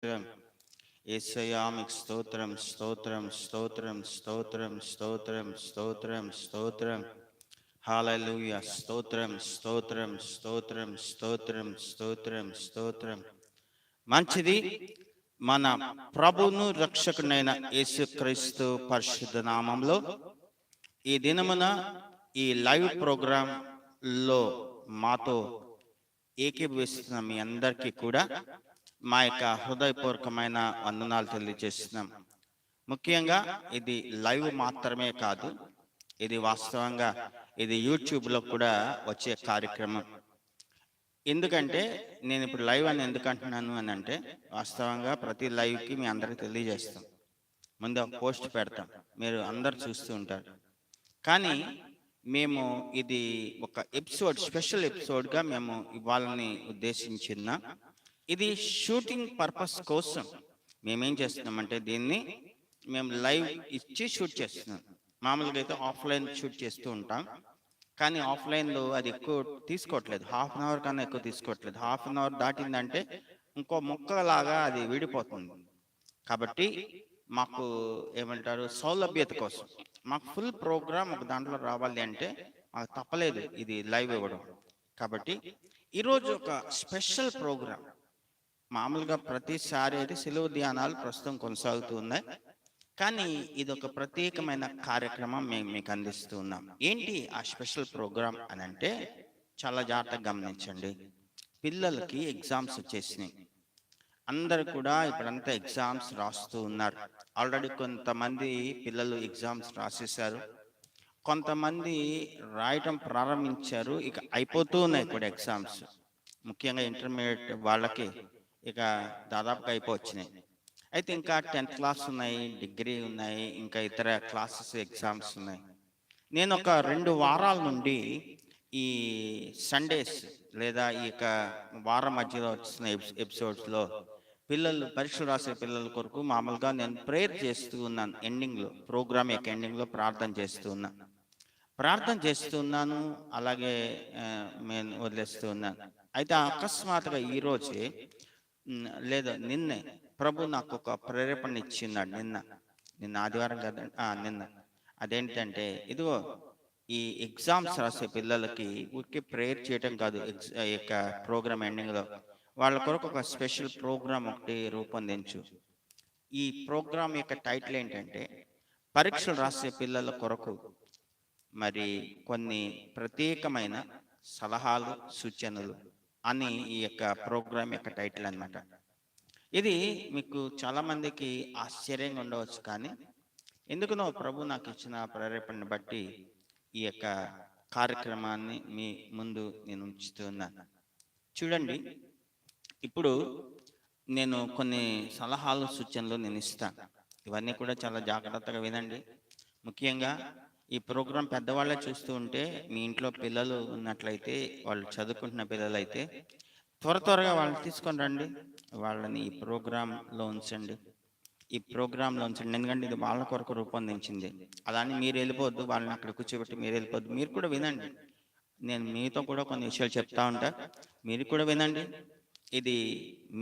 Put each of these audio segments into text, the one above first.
స్తోత్రం యేసయ్యా మీకు స్తోత్రం స్తోత్రం స్తోత్రం స్తోత్రం స్తోత్రం స్తోత్రం స్తోత్రం హల్లెలూయా స్తోత్రం స్తోత్రం స్తోత్రం స్తోత్రం స్తోత్రం స్తోత్రం. మంచిది. మన ప్రభువును రక్షకునైన యేసుక్రీస్తు పరిశుద్ధ నామంలో ఈ దినమున ఈ లైవ్ ప్రోగ్రాం లో మాతో ఏకీభవిస్తున్న మీ అందరికీ కూడా మా యొక్క హృదయపూర్వకమైన వందనాలు తెలియజేస్తున్నాం. ముఖ్యంగా ఇది లైవ్ మాత్రమే కాదు, ఇది వాస్తవంగా ఇది యూట్యూబ్లో కూడా వచ్చే కార్యక్రమం. ఎందుకంటే నేను ఇప్పుడు లైవ్ అని ఎందుకు అంటున్నాను అని అంటే, వాస్తవంగా ప్రతి లైవ్కి మీ అందరికి తెలియజేస్తాం, ముందు ఒక పోస్ట్ పెడతాం, మీరు అందరు చూస్తూ ఉంటారు. కానీ మేము ఇది ఒక ఎపిసోడ్, స్పెషల్ ఎపిసోడ్గా మేము ఇవ్వాలని ఉద్దేశించిన, ఇది షూటింగ్ పర్పస్ కోసం మేమేం చేస్తున్నామంటే దీన్ని మేము లైవ్ ఇచ్చి షూట్ చేస్తున్నాం. మామూలుగా అయితే ఆఫ్లైన్ షూట్ చేస్తూ ఉంటాం, కానీ ఆఫ్లైన్లో అది ఎక్కువ తీసుకోవట్లేదు, హాఫ్ అన్ అవర్ కన్నా ఎక్కువ తీసుకోవట్లేదు. హాఫ్ అన్ అవర్ దాటిందంటే ఇంకో ముక్కలాగా అది విడిపోతుంది. కాబట్టి మాకు ఏమంటారు, సౌలభ్యత కోసం మాకు ఫుల్ ప్రోగ్రామ్ ఒక దాంట్లో రావాలి అంటే మాకు తప్పలేదు ఇది లైవ్ ఇవ్వడం. కాబట్టి ఈరోజు ఒక స్పెషల్ ప్రోగ్రామ్. మామూలుగా ప్రతిసారి అయితే సెలవు ధ్యానాలు ప్రస్తుతం కొనసాగుతూ ఉన్నాయి, కానీ ఇది ఒక ప్రత్యేకమైన కార్యక్రమం మేము మీకు అందిస్తూ ఉన్నాం. ఏంటి ఆ స్పెషల్ ప్రోగ్రామ్ అని అంటే, చాలా జాగ్రత్తగా గమనించండి. పిల్లలకి ఎగ్జామ్స్ వచ్చేసినాయి, అందరు కూడా ఇప్పుడంతా ఎగ్జామ్స్ రాస్తూ ఉన్నారు. ఆల్రెడీ కొంతమంది పిల్లలు ఎగ్జామ్స్ రాసేసారు, కొంతమంది రాయటం ప్రారంభించారు, ఇక అయిపోతూ ఉన్నాయి కూడా ఎగ్జామ్స్. ముఖ్యంగా ఇంటర్మీడియట్ వాళ్ళకి ఇక దాదాపుగా అయిపోవచ్చినాయి. అయితే ఇంకా 10th క్లాస్ ఉన్నాయి, డిగ్రీ ఉన్నాయి, ఇంకా ఇతర క్లాసెస్ ఎగ్జామ్స్ ఉన్నాయి. నేను ఒక 2 వారాల నుండి ఈ సండేస్ లేదా ఈ యొక్క వారం మధ్యలో వచ్చిన ఎపిసోడ్స్లో పిల్లలు పరీక్షలు రాసే పిల్లల కొరకు మామూలుగా నేను ప్రేయర్ చేస్తూ ఉన్నాను. ఎండింగ్లో, ప్రోగ్రామ్ యొక్క ఎండింగ్లో ప్రార్థన చేస్తూ ఉన్నాను, అలాగే నేను వదిలేస్తూ ఉన్నాను. అయితే అకస్మాత్తుగా ఈరోజే లేదా నిన్నే ప్రభు నాకు ఒక ప్రేరేపణ ఇచ్చిన్నాడు. నిన్న ఆదివారం కదా, నిన్న. అదేంటంటే, ఇదిగో ఈ ఎగ్జామ్స్ రాసే పిల్లలకి ఊరికే ప్రేయర్ చేయటం కాదు, ఈ యొక్క ప్రోగ్రామ్ ఎండింగ్లో వాళ్ళ కొరకు ఒక స్పెషల్ ప్రోగ్రామ్ ఒకటి రూపొందించు. ఈ ప్రోగ్రామ్ యొక్క టైటిల్ ఏంటంటే, పరీక్షలు రాసే పిల్లల కొరకు మరి కొన్ని ప్రత్యేకమైన సలహాలు, సూచనలు అని ఈ యొక్క ప్రోగ్రామ్ యొక్క టైటిల్ అన్నమాట. ఇది మీకు చాలా మందికి ఆశ్చర్యంగా ఉండవచ్చు, కానీ ఎందుకునో ప్రభు నాకు ఇచ్చిన ప్రేరేపణను బట్టి ఈ యొక్క కార్యక్రమాన్ని మీ ముందు నేను ఉంచుతూ ఉన్నాను. చూడండి, ఇప్పుడు నేను కొన్ని సలహాలు, సూచనలు నేను ఇస్తాను. ఇవన్నీ కూడా చాలా జాగ్రత్తగా వినండి. ముఖ్యంగా ఈ ప్రోగ్రాం పెద్దవాళ్ళే చూస్తూ ఉంటే, మీ ఇంట్లో పిల్లలు ఉన్నట్లయితే, వాళ్ళు చదువుకుంటున్న పిల్లలైతే త్వరగా వాళ్ళని తీసుకొని రండి, వాళ్ళని ఈ ప్రోగ్రాంలో ఉంచండి. ఎందుకంటే ఇది వాళ్ళ కొరకు రూపొందించింది. అలానే మీరు వెళ్ళిపోద్దు, వాళ్ళని అక్కడ కూర్చోబెట్టి మీరు వెళ్ళిపోద్దు. మీరు కూడా వినండి, నేను మీతో కూడా కొన్ని విషయాలు చెప్తా ఉంటా, మీరు కూడా వినండి. ఇది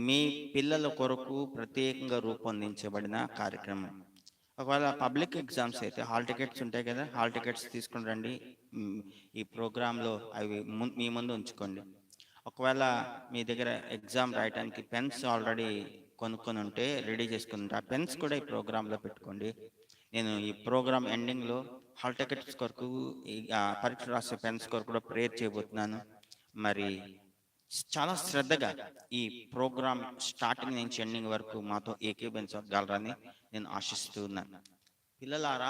మీ పిల్లల కొరకు ప్రత్యేకంగా రూపొందించబడిన కార్యక్రమం. ఒకవేళ పబ్లిక్ ఎగ్జామ్స్ అయితే హాల్ టికెట్స్ ఉంటాయి కదా, హాల్ టికెట్స్ తీసుకుని రండి. ఈ ప్రోగ్రాంలో అవి మీ ముందు ఉంచుకోండి. ఒకవేళ మీ దగ్గర ఎగ్జామ్ రాయడానికి పెన్స్ ఆల్రెడీ కొనుక్కొని ఉంటే, రెడీ చేసుకుని ఉంటే, ఆ పెన్స్ కూడా ఈ ప్రోగ్రాంలో పెట్టుకోండి. నేను ఈ ప్రోగ్రామ్ ఎండింగ్లో హాల్ టికెట్స్ కొరకు, పరీక్ష రాసే పెన్స్ కొరకు కూడా ప్రేయర్ చేయబోతున్నాను. మరి చాలా శ్రద్ధగా ఈ ప్రోగ్రామ్ స్టార్టింగ్ నుంచి ఎండింగ్ వరకు మాతో ఏకీభవించగలరని నేను ఆశిస్తూ ఉన్నాను. పిల్లలారా,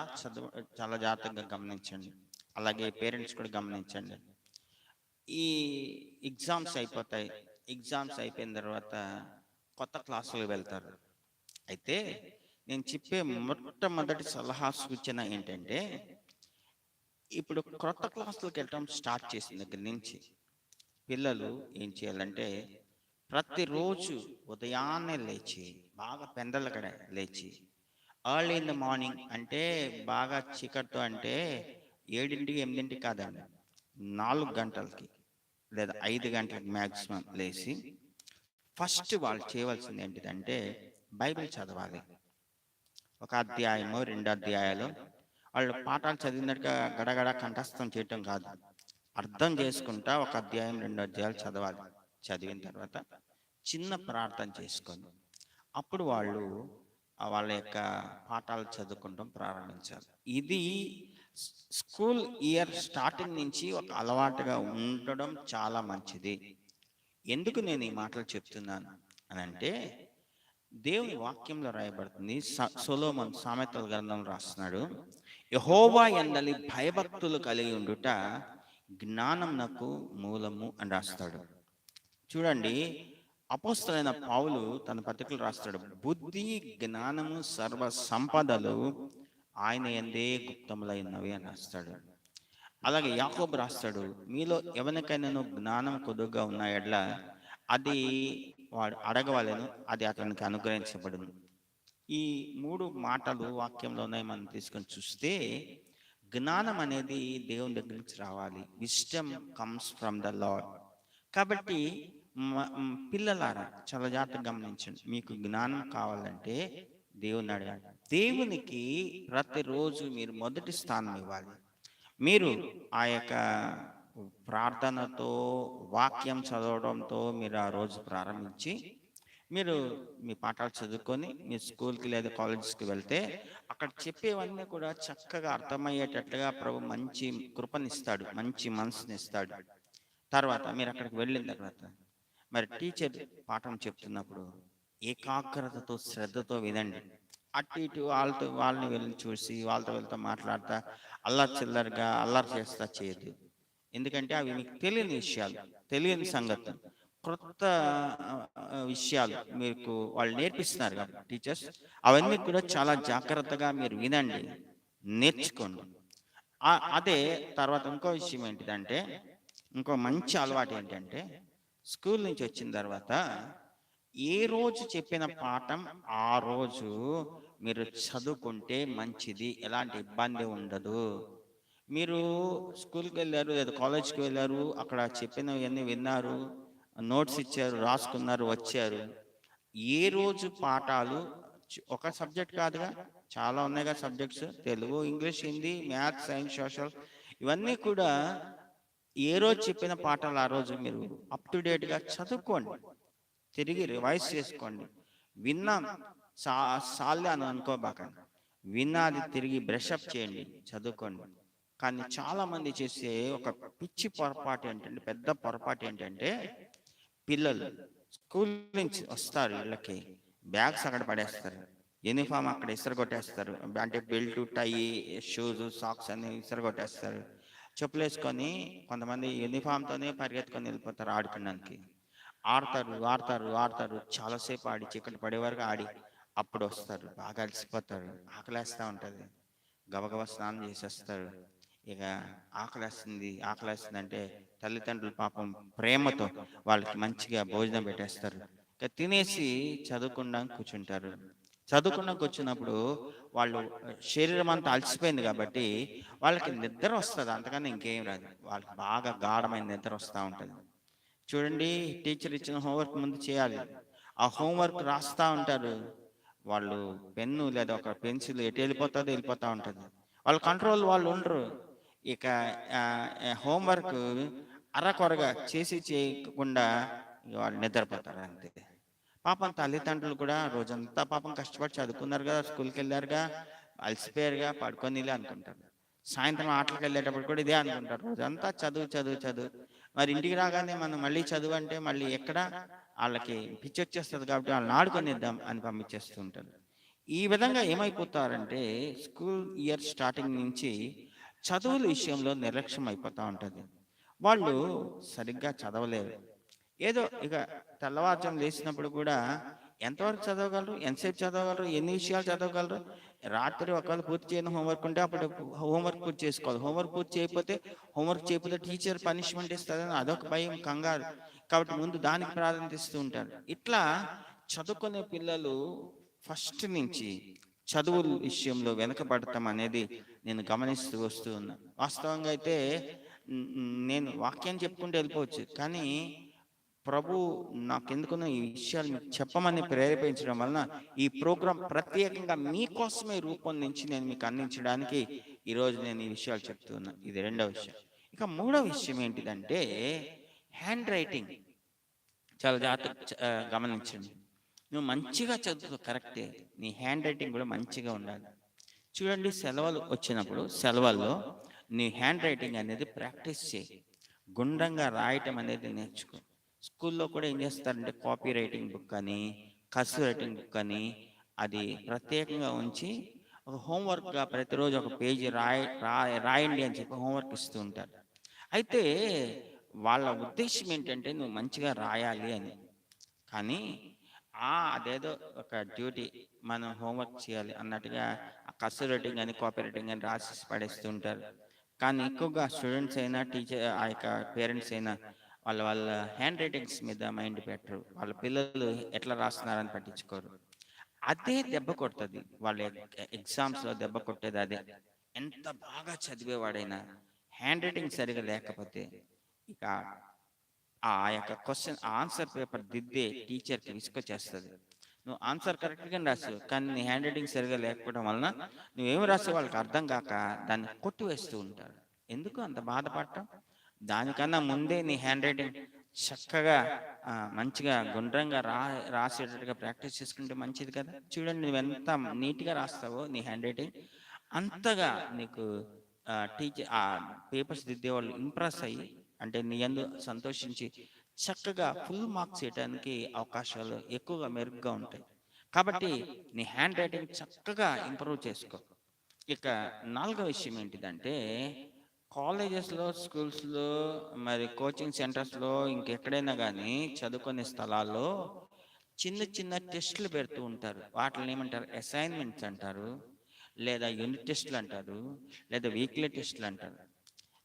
చాలా జాగ్రత్తగా గమనించండి, అలాగే పేరెంట్స్ కూడా గమనించండి. ఈ ఎగ్జామ్స్ అయిపోతాయి, ఎగ్జామ్స్ అయిపోయిన తర్వాత కొత్త క్లాసులకు వెళ్తారు. అయితే నేను చెప్పే మొట్టమొదటి సలహా, సూచన ఏంటంటే, ఇప్పుడు కొత్త క్లాసులకు వెళ్ళటం స్టార్ట్ చేసిన దగ్గర నుంచి పిల్లలు ఏం చేయాలంటే, ప్రతిరోజు ఉదయాన్నే లేచి, బాగా పెందలకడ లేచి, ఎర్లీ ఇన్ ద మార్నింగ్ అంటే బాగా చీకటితో, అంటే 7ంటికి 8ంటికి కాదండి, 4 గంటలకి లేదా 5 గంటలకు మ్యాక్సిమం లేచి ఫస్ట్ వాళ్ళు చేయవలసింది ఏంటిదంటే బైబిల్ చదవాలి. ఒక అధ్యాయమో 2 అధ్యాయాలు వాళ్ళు పాఠాలు చదివినట్టుగా గడగడ కంఠస్థం చేయటం కాదు, అర్థం చేసుకుంటా ఒక అధ్యాయం 2 అధ్యాయాలు చదవాలి. చదివిన తర్వాత చిన్న ప్రార్థన చేసుకొని అప్పుడు వాళ్ళు వాళ్ళ యొక్క పాఠాలు చదువుకుంటాం ప్రారంభించాలి. ఇది స్కూల్ ఇయర్ స్టార్టింగ్ నుంచి ఒక అలవాటుగా ఉండడం చాలా మంచిది. ఎందుకు నేను ఈ మాటలు చెప్తున్నాను అని అంటే, దేవుని వాక్యంలో రాయబడుతుంది, సొలొమోను సామెతల గ్రంథం రాస్తున్నాడు, యెహోవా యందలి భయభక్తులు కలిగి ఉండుట జ్ఞానమునకు మూలము అని రాస్తాడు. చూడండి, అపోస్తలైన పౌలు తన పత్రికలు రాస్తాడు, బుద్ధి జ్ఞానము సర్వ సంపదలు ఆయన యందే గుప్తములైనవి అని రాస్తాడు. అలాగే యాకోబు రాస్తాడు, మీలో ఎవరికైనా జ్ఞానం కొద్దుగా ఉన్న ఎడ్ల అది వాడు అడగవలెను, అది అతనికి అనుగ్రహించబడును. ఈ 3 మాటలు వాక్యంలో ఉన్నాయి. మనం తీసుకొని చూస్తే జ్ఞానం అనేది దేవుని దగ్గర నుంచి రావాలి. Wisdom comes from the lord. కాబట్టి పిల్లలారా చాలా జాగ్రత్తగా గమనించండి. మీకు జ్ఞానం కావాలంటే దేవుని అడగండి. దేవునికి ప్రతిరోజు మీరు మొదటి స్థానం ఇవ్వాలి. మీరు ఆ యొక్క ప్రార్థనతో, వాక్యం చదవడంతో మీరు ఆ రోజు ప్రారంభించి మీరు మీ పాఠాలు చదువుకొని మీ స్కూల్కి లేదా కాలేజెస్కి వెళ్తే అక్కడ చెప్పేవన్నీ కూడా చక్కగా అర్థమయ్యేటట్లుగా ప్రభు మంచి కృపనిస్తాడు, మంచి మనసునిస్తాడు. తర్వాత మీరు అక్కడికి వెళ్ళిన తర్వాత మరి టీచర్ పాఠం చెప్తున్నప్పుడు ఏకాగ్రతతో శ్రద్ధతో వినండి. అటు ఇటు వాళ్ళని వెళ్ళి చూసి వాళ్ళతో వెళ్తా మాట్లాడతా అల్లరి చిల్లరగా అల్లరి చేస్తా చేయదు. ఎందుకంటే అవి మీకు తెలియని విషయాలు, తెలియని సంగతి, క్రొత్త విషయాలు మీకు వాళ్ళు నేర్పిస్తున్నారు కాబట్టి టీచర్స్ అవన్నీ కూడా చాలా జాగ్రత్తగా మీరు వినండి, నేర్చుకోండి. అదే తర్వాత ఇంకో విషయం ఏంటిదంటే, ఇంకో మంచి అలవాటు ఏంటంటే, స్కూల్ నుంచి వచ్చిన తర్వాత ఏ రోజు చెప్పిన పాఠం ఆ రోజు మీరు చదువుకుంటే మంచిది, ఎలాంటి ఇబ్బంది ఉండదు. మీరు స్కూల్కి వెళ్ళారు లేదా కాలేజ్కి వెళ్ళారు, అక్కడ చెప్పినవన్నీ విన్నారు, నోట్స్ ఇచ్చారు, రాసుకున్నారు, వచ్చారు. ఏ రోజు పాఠాలు ఒక సబ్జెక్ట్ కాదుగా, చాలా ఉన్నాయిగా subjects, Telugu, English, Hindi, maths, science, social, ఇవన్నీ కూడా ఏ రోజు చెప్పిన పాఠాలు ఆ రోజు మీరు అప్ టు డేట్గా చదువుకోండి, తిరిగి రివైజ్ చేసుకోండి. విన్నాం సాల్లే అని అనుకోబాకండి, విన్నాది తిరిగి బ్రషప్ చేయండి, చదువుకోండి. కానీ చాలా మంది చేసే ఒక పిచ్చి పొరపాటు ఏంటంటే, పెద్ద పొరపాటు ఏంటంటే, పిల్లలు స్కూల్ నుంచి వస్తారు, వీళ్ళకి బ్యాగ్స్ అక్కడ పడేస్తారు, యూనిఫామ్ అక్కడ ఇసరగొట్టేస్తారు, అంటే బెల్ట్, టై, షూస్, సాక్స్ అన్ని ఇసరగొట్టేస్తారు. చెప్పులు వేసుకొని కొంతమంది యూనిఫామ్తోనే పరిగెత్తుకొని వెళ్ళిపోతారు ఆడుకోవడానికి. ఆడతారు ఆడతారు ఆడతారు, చాలాసేపు ఆడి చీకటి పడే వరకు ఆడి అప్పుడు వస్తారు, బాగా అలసిపోతారు, ఆకలేస్తూ ఉంటుంది, గబగబా స్నానం చేసేస్తారు. ఇక ఆకలేస్తుంది అంటే తల్లిదండ్రులు పాపం ప్రేమతో వాళ్ళకి మంచిగా భోజనం పెట్టేస్తారు. ఇక తినేసి చదువుకుండా కూర్చుంటారు. చదువుకుండా కూర్చున్నప్పుడు వాళ్ళు శరీరం అంతా అలసిపోయింది కాబట్టి వాళ్ళకి నిద్ర వస్తుంది, అంతకన్నా ఇంకేం రాదు. వాళ్ళకి బాగా గాఢమైన నిద్ర వస్తూ ఉంటుంది. చూడండి, టీచర్ ఇచ్చిన హోంవర్క్ ముందు చేయాలి, ఆ హోంవర్క్ రాస్తూ ఉంటారు. వాళ్ళు పెన్ను లేదా ఒక పెన్సిల్ ఎటు వెళ్ళిపోతూ ఉంటుంది. వాళ్ళ కంట్రోల్ వాళ్ళు ఉండరు. ఇక హోంవర్క్ అరకొరగా చేయకుండా వాళ్ళు నిద్రపోతారు అంతే. పాపం తల్లిదండ్రులు కూడా రోజంతా పాపం కష్టపడి చదువుకున్నారు కదా, స్కూల్కి వెళ్ళారుగా, అలసిపోయారుగా, పడుకోనిలే అనుకుంటారు. సాయంత్రం ఆటలకు వెళ్ళేటప్పుడు కూడా ఇదే అనుకుంటారు, రోజంతా చదువు చదువు చదువు. మరి ఇంటికి రాగానే మనం మళ్ళీ చదువు అంటే మళ్ళీ ఎక్కడ, వాళ్ళకి పిచ్చి వచ్చేస్తుంది కాబట్టి వాళ్ళని ఆడుకొనిద్దాం అని పంపించేస్తూ ఉంటారు. ఈ విధంగా ఏమైపోతారంటే స్కూల్ ఇయర్ స్టార్టింగ్ నుంచి చదువుల విషయంలో నిర్లక్ష్యం అయిపోతూ ఉంటుంది. వాళ్ళు సరిగ్గా చదవలేరు. ఏదో ఇక తెల్లవారుజాము లేచినప్పుడు కూడా ఎంతవరకు చదవగలరు, ఎంతసేపు చదవగలరు, ఎన్ని విషయాలు చదవగలరు. రాత్రి ఒకవేళ పూర్తి చేయని హోంవర్క్ ఉంటే అప్పుడు హోంవర్క్ పూర్తి చేసుకోవాలి. హోంవర్క్ పూర్తి చేయకపోతే టీచర్ పనిష్మెంట్ ఇస్తుందని అదొక భయం, కంగారు. కాబట్టి ముందు దానికి ప్రాధాన్యత ఇస్తూ ఉంటారు. ఇట్లా చదువుకునే పిల్లలు ఫస్ట్ నుంచి చదువుల విషయంలో వెనకబడతాం అనేది నేను గమనిస్తూ వస్తూ ఉన్నా. వాస్తవంగా అయితే నేను వాక్యం చెప్పుకుంటూ వెళ్ళిపోవచ్చు, కానీ ప్రభు నాకెందుకునో ఈ విషయాలు మీకు చెప్పమని ప్రేరేపించడం వలన ఈ ప్రోగ్రాం ప్రత్యేకంగా మీకోసమే రూపొందించి నేను మీకు అందించడానికి ఈరోజు నేను ఈ విషయాలు చెప్తున్నా. ఇది రెండవ విషయం. ఇక మూడవ విషయం ఏంటిదంటే హ్యాండ్ రైటింగ్. చాలా జాగ్రత్త గమనించండి. నువ్వు మంచిగా చదువుతావు కరెక్టే, నీ హ్యాండ్ రైటింగ్ కూడా మంచిగా ఉండాలి. చూడండి, సెలవులు వచ్చినప్పుడు సెలవుల్లో నీ హ్యాండ్ రైటింగ్ అనేది ప్రాక్టీస్ చేయి. గుండ్రంగా రాయటం అనేది నేర్చుకో. స్కూల్లో కూడా ఏం చేస్తారంటే కాపీ రైటింగ్ బుక్ అని, కర్సివ్ రైటింగ్ బుక్ అని అది ప్రత్యేకంగా ఉంచి ఒక హోంవర్క్గా ప్రతిరోజు ఒక పేజీ రాయండి అని చెప్పి హోంవర్క్ ఇస్తూ ఉంటారు. అయితే వాళ్ళ ఉద్దేశం ఏంటంటే నువ్వు మంచిగా రాయాలి అని. కానీ అదేదో ఒక డ్యూటీ, మనం హోంవర్క్ చేయాలి అన్నట్టుగా కర్సివ్ రైటింగ్ అని కాపీ రైటింగ్ అని రాసి పడేస్తూ ఉంటారు. కానీ ఎక్కువగా స్టూడెంట్స్ అయినా టీచర్ ఆ యొక్క పేరెంట్స్ అయినా వాళ్ళ హ్యాండ్ రైటింగ్స్ మీద మైండ్ పెట్టరు. వాళ్ళ పిల్లలు ఎట్లా రాస్తున్నారని పట్టించుకోరు. అదే దెబ్బ కొడుతుంది. వాళ్ళ ఎగ్జామ్స్లో దెబ్బ కొట్టేది అదే. ఎంత బాగా చదివేవాడైనా హ్యాండ్ రైటింగ్ సరిగా లేకపోతే ఇక ఆ యొక్క క్వశ్చన్ ఆన్సర్ పేపర్ దిద్దే టీచర్కి విసుకొచ్చేస్తుంది. నువ్వు ఆన్సర్ కరెక్ట్గా రాసు, కానీ నీ హ్యాండ్ రైటింగ్ సరిగా లేకపోవడం వలన నువ్వేమి రాసే వాళ్ళకి అర్థం కాక దాన్ని కొట్టివేస్తూ ఉంటారు. ఎందుకు అంత బాధపడటం? దానికన్నా ముందే నీ హ్యాండ్ రైటింగ్ చక్కగా మంచిగా గుండ్రంగా రాసేటట్టుగా ప్రాక్టీస్ చేసుకుంటే మంచిది కదా. చూడండి, నువ్వు ఎంత నీట్గా రాస్తావో నీ హ్యాండ్ రైటింగ్, అంతగా నీకు టీచర్ ఆ పేపర్స్ దిద్దేవాళ్ళు ఇంప్రెస్ అయ్యి, అంటే నీ యందు సంతోషించి చక్కగా ఫుల్ మార్క్స్ చేయడానికి అవకాశాలు ఎక్కువగా మెరుగ్గా ఉంటాయి. కాబట్టి నీ హ్యాండ్ రైటింగ్ చక్కగా ఇంప్రూవ్ చేసుకో. ఇక నాలుగో విషయం ఏంటిదంటే కాలేజెస్లో, స్కూల్స్లో, మరి కోచింగ్ సెంటర్స్లో, ఇంకెక్కడైనా కానీ చదువుకునే స్థలాల్లో చిన్న చిన్న టెస్టులు పెడుతూ ఉంటారు. వాటిని ఏమంటారు? అసైన్మెంట్స్ అంటారు, లేదా యూనిట్ టెస్టులు అంటారు, లేదా వీక్లీ టెస్టులు అంటారు,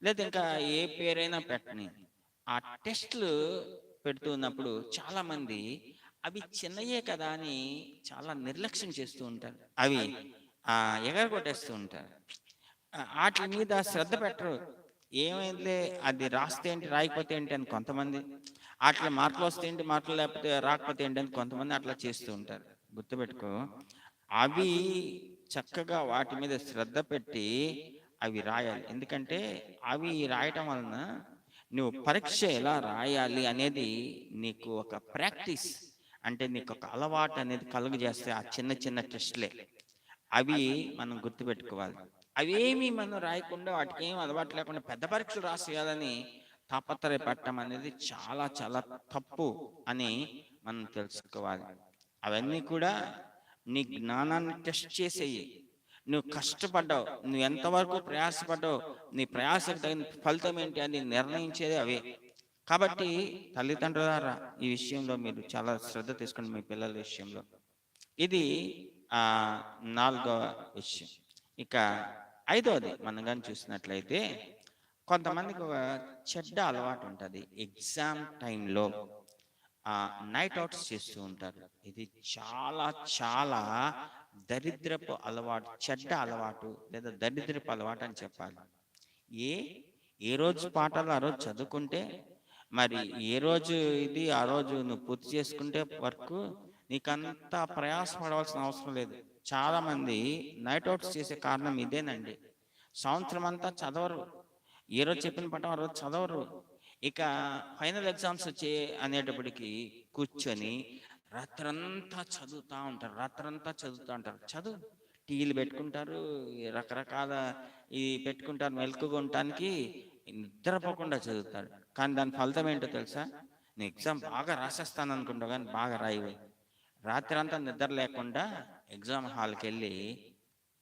లేదా ఇంకా ఏ పేరైనా పెట్టని. ఆ టెస్టులు పెడుతున్నప్పుడు చాలా మంది అవి చిన్నయే కదా అని చాలా నిర్లక్ష్యం చేస్తూ ఉంటారు. అవి ఎగరగొట్టేస్తూ ఉంటారు. వాటి మీద శ్రద్ధ పెట్టరు. ఏమైందిలే, అది రాస్తే ఏంటి, రాయకపోతే ఏంటి అని కొంతమంది, అట్లా మార్కులు వస్తే ఏంటి, మార్కులు లేకపోతే రాకపోతే ఏంటి అని కొంతమంది అట్లా చేస్తూ ఉంటారు. గుర్తుపెట్టుకో, అవి చక్కగా వాటి మీద శ్రద్ధ పెట్టి అవి రాయాలి. ఎందుకంటే అవి రాయటం వలన నువ్వు పరీక్ష ఎలా రాయాలి అనేది నీకు ఒక ప్రాక్టీస్, అంటే నీకు ఒక అలవాటు అనేది కలుగజేస్తే ఆ చిన్న చిన్న టెస్ట్లే. అవి మనం గుర్తుపెట్టుకోవాలి. అవేమి మనం రాయకుండా, వాటికి ఏం అలవాటు లేకుండా పెద్ద పరీక్షలు రాసేయాలని తాపత్రయపడటం అనేది చాలా చాలా తప్పు అని మనం తెలుసుకోవాలి. అవన్నీ కూడా నీ జ్ఞానాన్ని టెస్ట్ చేసేయి. నువ్వు కష్టపడ్డావు, నువ్వు ఎంతవరకు ప్రయాసపడ్డావు, నీ ప్రయాసకు తగిన ఫలితం ఏంటి అని నిర్ణయించేది అవే. కాబట్టి తల్లిదండ్రులారా, ఈ విషయంలో మీరు చాలా శ్రద్ధ తీసుకోండి మీ పిల్లల విషయంలో. ఇది నాలుగవ విషయం. ఇక ఐదవది మనం కానీ చూసినట్లయితే, కొంతమందికి ఒక చెడ్డ అలవాటు ఉంటుంది. ఎగ్జామ్ టైంలో నైట్ అవుట్స్ చేస్తూ ఉంటారు. ఇది చాలా చాలా దరిద్రపు అలవాటు, చెడ్డ అలవాటు, లేదా దరిద్రపు అలవాటు అని చెప్పాలి. ఏ రోజు పాఠాలు ఆ రోజు చదువుకుంటే, మరి ఏ రోజు ఇది ఆ రోజు నువ్వు పూర్తి చేసుకుంటే వరకు నీకంతా ప్రయాసపడవలసిన అవసరం లేదు. చాలా మంది నైట్ అవుట్స్ చేసే కారణం ఇదేనండి. సంవత్సరం అంతా చదవరు, ఏ రోజు చెప్పిన పాఠం ఆ రోజు చదవరు. ఇక ఫైనల్ ఎగ్జామ్స్ వచ్చే అనేటప్పటికి కూర్చొని రాత్రంతా చదువుతూ ఉంటారు. చదువు టీవీలు పెట్టుకుంటారు, రకరకాల పెట్టుకుంటారు మెలకుగా ఉండటానికి, నిద్రపోకుండా చదువుతారు. కానీ దాని ఫలితం ఏంటో తెలుసా? నేను ఎగ్జామ్ బాగా రాసేస్తాను అనుకుంటావు, కానీ బాగా రాయవు. రాత్రి అంతా నిద్ర లేకుండా ఎగ్జామ్ హాల్కి వెళ్ళి,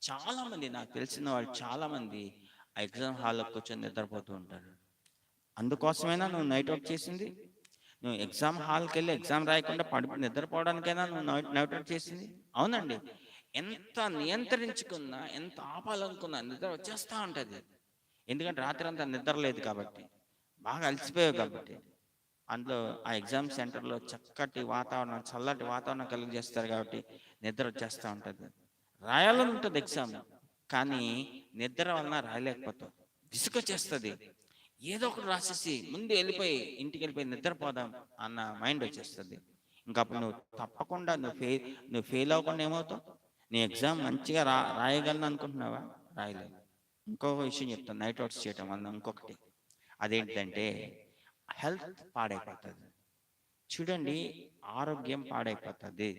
చాలామంది నాకు తెలిసిన వాళ్ళు చాలామంది ఆ ఎగ్జామ్ హాల్లో కూర్చొని నిద్రపోతూ ఉంటారు. అందుకోసమైనా నువ్వు నైట్ అవుట్ చేసింది? నువ్వు ఎగ్జామ్ హాల్కి వెళ్ళి ఎగ్జామ్ రాయకుండా నిద్రపోవడానికైనా నువ్వు నైట్ అవుట్ చేసింది? అవునండి. ఎంత నియంత్రించుకున్నా, ఎంత ఆపాలనుకున్నా నిద్ర వచ్చేస్తూ ఉంటుంది. ఎందుకంటే రాత్రి అంతా నిద్ర లేదు కాబట్టి, బాగా అలసిపోయావు కాబట్టి. అందులో ఆ ఎగ్జామ్ సెంటర్లో చక్కటి వాతావరణం, చల్లటి వాతావరణం కలిగజేస్తారు కాబట్టి నిద్ర వచ్చేస్తూ ఉంటుంది. రాయాలని ఉంటుంది ఎగ్జామ్, కానీ నిద్ర వలన రాయలేకపోతావు, విసుగొచ్చేస్తుంది. ఏదో ఒకటి రాసేసి ముందు వెళ్ళిపోయి ఇంటికి వెళ్ళిపోయి నిద్రపోదాం అన్న మైండ్ వచ్చేస్తుంది. ఇంకా అప్పుడు నువ్వు తప్పకుండా నువ్వు ఫెయిల్ అవ్వకుండా ఏమవుతావు? నీ ఎగ్జామ్ మంచిగా రాయగలను అనుకుంటున్నావా? రాయలేవు. ఇంకొక విషయం చెప్తాను, నైట్ అవుట్స్ చేయటం వల్ల ఇంకొకటి అదేంటంటే హెల్త్ పాడైపోతుంది. చూడండి, ఆరోగ్యం పాడైపోతుంది.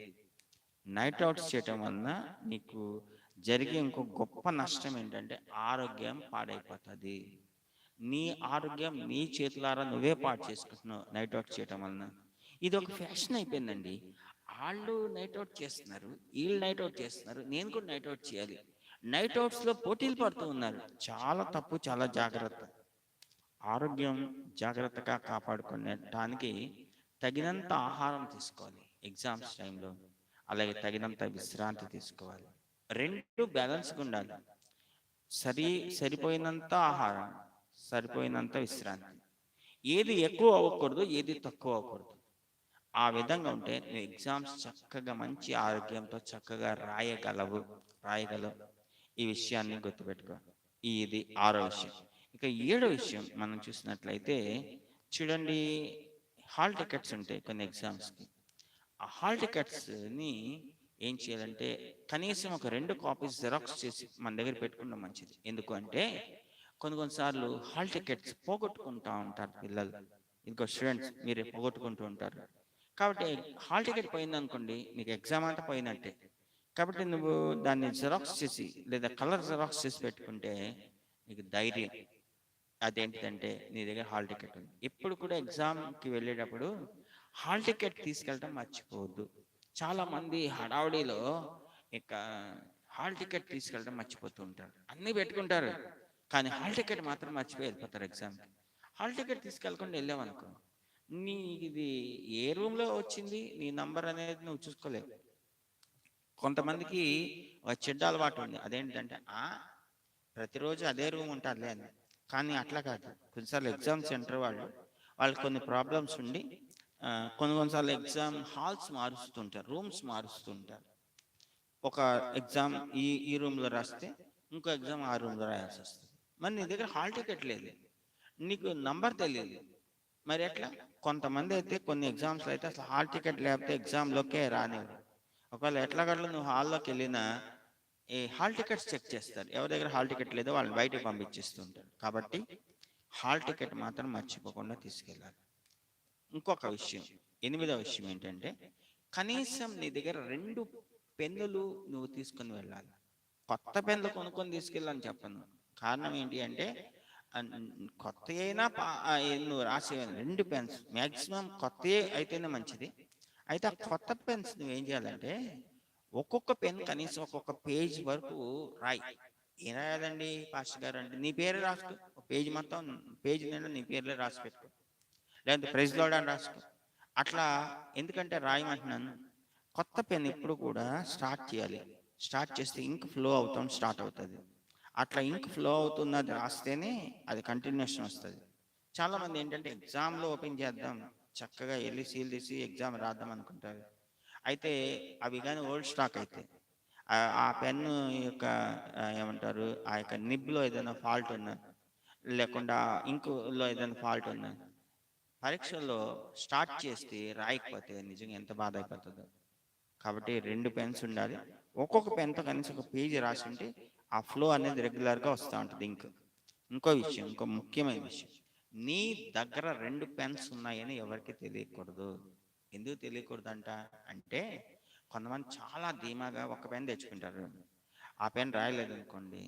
నైట్ అవుట్స్ చేయటం వలన నీకు జరిగే ఇంకో గొప్ప నష్టం ఏంటంటే ఆరోగ్యం పాడైపోతుంది. నీ ఆరోగ్యం నీ చేతులారా నువ్వే పాడు చేసుకుంటున్నావు నైట్ అవుట్ చేయటం వలన. ఇది ఒక ఫ్యాషన్ అయిపోయిందండి. వాళ్ళు నైట్ అవుట్ చేస్తున్నారు, వీళ్ళు నైట్ అవుట్ చేస్తున్నారు, నేను కూడా నైట్ అవుట్ చేయాలి. నైట్ అవుట్స్ లో పోటీలు పడుతూ ఉన్నారు. చాలా తప్పు, చాలా జాగ్రత్త. ఆరోగ్యం జాగ్రత్తగా కాపాడుకునేటానికి తగినంత ఆహారం తీసుకోవాలి ఎగ్జామ్స్ టైంలో. అలాగే తగినంత విశ్రాంతి తీసుకోవాలి. రెండు బ్యాలెన్స్గా ఉండాలి. సరిపోయినంత ఆహారం, సరిపోయినంత విశ్రాంతి. ఏది ఎక్కువ అవ్వకూడదు, ఏది తక్కువ అవ్వకూడదు. ఆ విధంగా ఉంటే నువ్వు ఎగ్జామ్స్ చక్కగా మంచి ఆరోగ్యంతో చక్కగా రాయగలవు. ఈ విషయాన్ని గుర్తుపెట్టుకో. ఇది 6వ విషయం. ఇక 7వ విషయం మనం చూసినట్లయితే చూడండి, హాల్ టికెట్స్ ఉంటాయి కొన్ని ఎగ్జామ్స్కి. ఆ హాల్ టికెట్స్ని ఏం చేయాలంటే కనీసం ఒక 2 కాపీస్ జెరాక్స్ చేసి మన దగ్గర పెట్టుకుంటే మంచిది. ఎందుకు అంటే కొన్నిసార్లు హాల్ టికెట్స్ పోగొట్టుకుంటూ ఉంటారు పిల్లలు. ఇంకో స్టూడెంట్స్ మీరే పోగొట్టుకుంటూ ఉంటారు. కాబట్టి హాల్ టికెట్ పోయిందనుకోండి, నీకు ఎగ్జామ్ అంతా పోయినట్టే. కాబట్టి నువ్వు దాన్ని జెరాక్స్ చేసి లేదా కలర్ జెరాక్స్ చేసి పెట్టుకుంటే నీకు ధైర్యం. అదేంటిదంటే నీ దగ్గర హాల్ టికెట్ ఉంది. ఎప్పుడు కూడా ఎగ్జామ్కి వెళ్ళేటప్పుడు హాల్ టికెట్ తీసుకెళ్ళటం మర్చిపోవద్దు. చాలా మంది హడావుడిలో ఇక హాల్ టికెట్ తీసుకెళ్ళడం మర్చిపోతూ ఉంటారు. అన్నీ పెట్టుకుంటారు, కానీ హాల్ టికెట్ మాత్రం మర్చిపోయి వెళ్ళిపోతారు ఎగ్జామ్కి. హాల్ టికెట్ తీసుకెళ్ళకుండా వెళ్ళామనుకో, నీ ఇది ఏ రూమ్లో వచ్చింది నీ నంబర్ అనేది నువ్వు చూసుకోలేవు. కొంతమందికి ఒక చెడ్డ అలవాటు ఉంది. అదేంటంటే ప్రతిరోజు అదే రూమ్ ఉంటారులే అని. కానీ అట్లా కాదు. కొన్నిసార్లు ఎగ్జామ్ సెంటర్ వాళ్ళకి కొన్ని ప్రాబ్లమ్స్ ఉండి కొన్నిసార్లు ఎగ్జామ్ హాల్స్ మారుస్తుంటారు, రూమ్స్ మారుస్తుంటారు. ఒక ఎగ్జామ్ ఈ రూమ్లో రాస్తే ఇంకో ఎగ్జామ్ ఆ రూమ్లో రాయాల్సి వస్తుంది. మరి నీ దగ్గర హాల్ టికెట్ లేదు, నీకు నంబర్ తెలియదు, మరి ఎట్లా? కొంతమంది అయితే కొన్ని ఎగ్జామ్స్లో అయితే అసలు హాల్ టికెట్ లేకపోతే ఎగ్జామ్లోకే రానివ్వరు. ఒకవేళ ఎట్లా గట్ల నువ్వు హాల్లోకి వెళ్ళినా ఈ హాల్ టికెట్స్ చెక్ చేస్తారు. ఎవరి దగ్గర హాల్ టికెట్ లేదో వాళ్ళని బయటకు పంపించేస్తుంటారు. కాబట్టి హాల్ టికెట్ మాత్రం మర్చిపోకుండా తీసుకెళ్ళాలి. ఇంకొక విషయం, 8వ విషయం ఏంటంటే కనీసం నీ దగ్గర 2 పెన్నులు నువ్వు తీసుకొని వెళ్ళాలి. కొత్త పెన్నులు కొనుక్కొని తీసుకెళ్ళని చెప్పను. కారణం ఏంటి అంటే కొత్త అయినా నువ్వు రాసే 2 పెన్స్ మ్యాక్సిమం కొత్త అయితేనే మంచిది. అయితే ఆ కొత్త పెన్స్ నువ్వేం చేయాలంటే ఒక్కొక్క పెన్ కనీసం ఒక్కొక్క పేజ్ వరకు రాయి. ఏం రాయాలండి పాస్టర్ గారు అంటే నీ పేరే రాసుకో. పేజ్ మొత్తం, పేజ్ నిండా నీ పేర్లే రాసి పెట్టుకో, లేదంటే ప్రైజ్ లోడ్ అని రాసుకో. అట్లా ఎందుకంటే రాయమంటున్నాను, కొత్త పెన్ ఎప్పుడు కూడా స్టార్ట్ చేయాలి. స్టార్ట్ చేస్తే ఇంక్ ఫ్లో అవుతాం స్టార్ట్ అవుతుంది. అట్లా ఇంక్ ఫ్లో అవుతున్నది రాస్తేనే అది కంటిన్యూషన్ వస్తుంది. చాలామంది ఏంటంటే ఎగ్జామ్లో ఓపెన్ చేద్దాం, చక్కగా వెళ్ళి సీల్ తీసి ఎగ్జామ్ రాద్దాం అనుకుంటారు. అయితే అవి కానీ ఓల్డ్ స్టాక్ అయితే ఆ పెన్ను యొక్క ఏమంటారు ఆ యొక్క నిబ్లో ఏదైనా ఫాల్ట్ ఉన్నా, లేకుండా ఇంకులో ఏదైనా ఫాల్ట్ ఉన్నా, పరీక్షల్లో స్టార్ట్ చేస్తే రాయకపోతే నిజంగా ఎంత బాధ అయిపోతుందో. కాబట్టి 2 పెన్స్ ఉండాలి. ఒక్కొక్క పెన్తో కనీసం ఒక పేజీ రాసి ఉంటే ఆ ఫ్లో అనేది రెగ్యులర్గా వస్తూ ఉంటుంది ఇంక్. ఇంకో విషయం, ఇంకో ముఖ్యమైన విషయం, నీ దగ్గర 2 పెన్స్ ఉన్నాయని ఎవరికి తెలియకూడదు. ఎందుకు తెలియకూడదంట అంటే కొంతమంది చాలా ధీమాగా ఒక పెన్ తెచ్చుకుంటారు. ఆ పెన్ రాయలేదు అనుకోండి,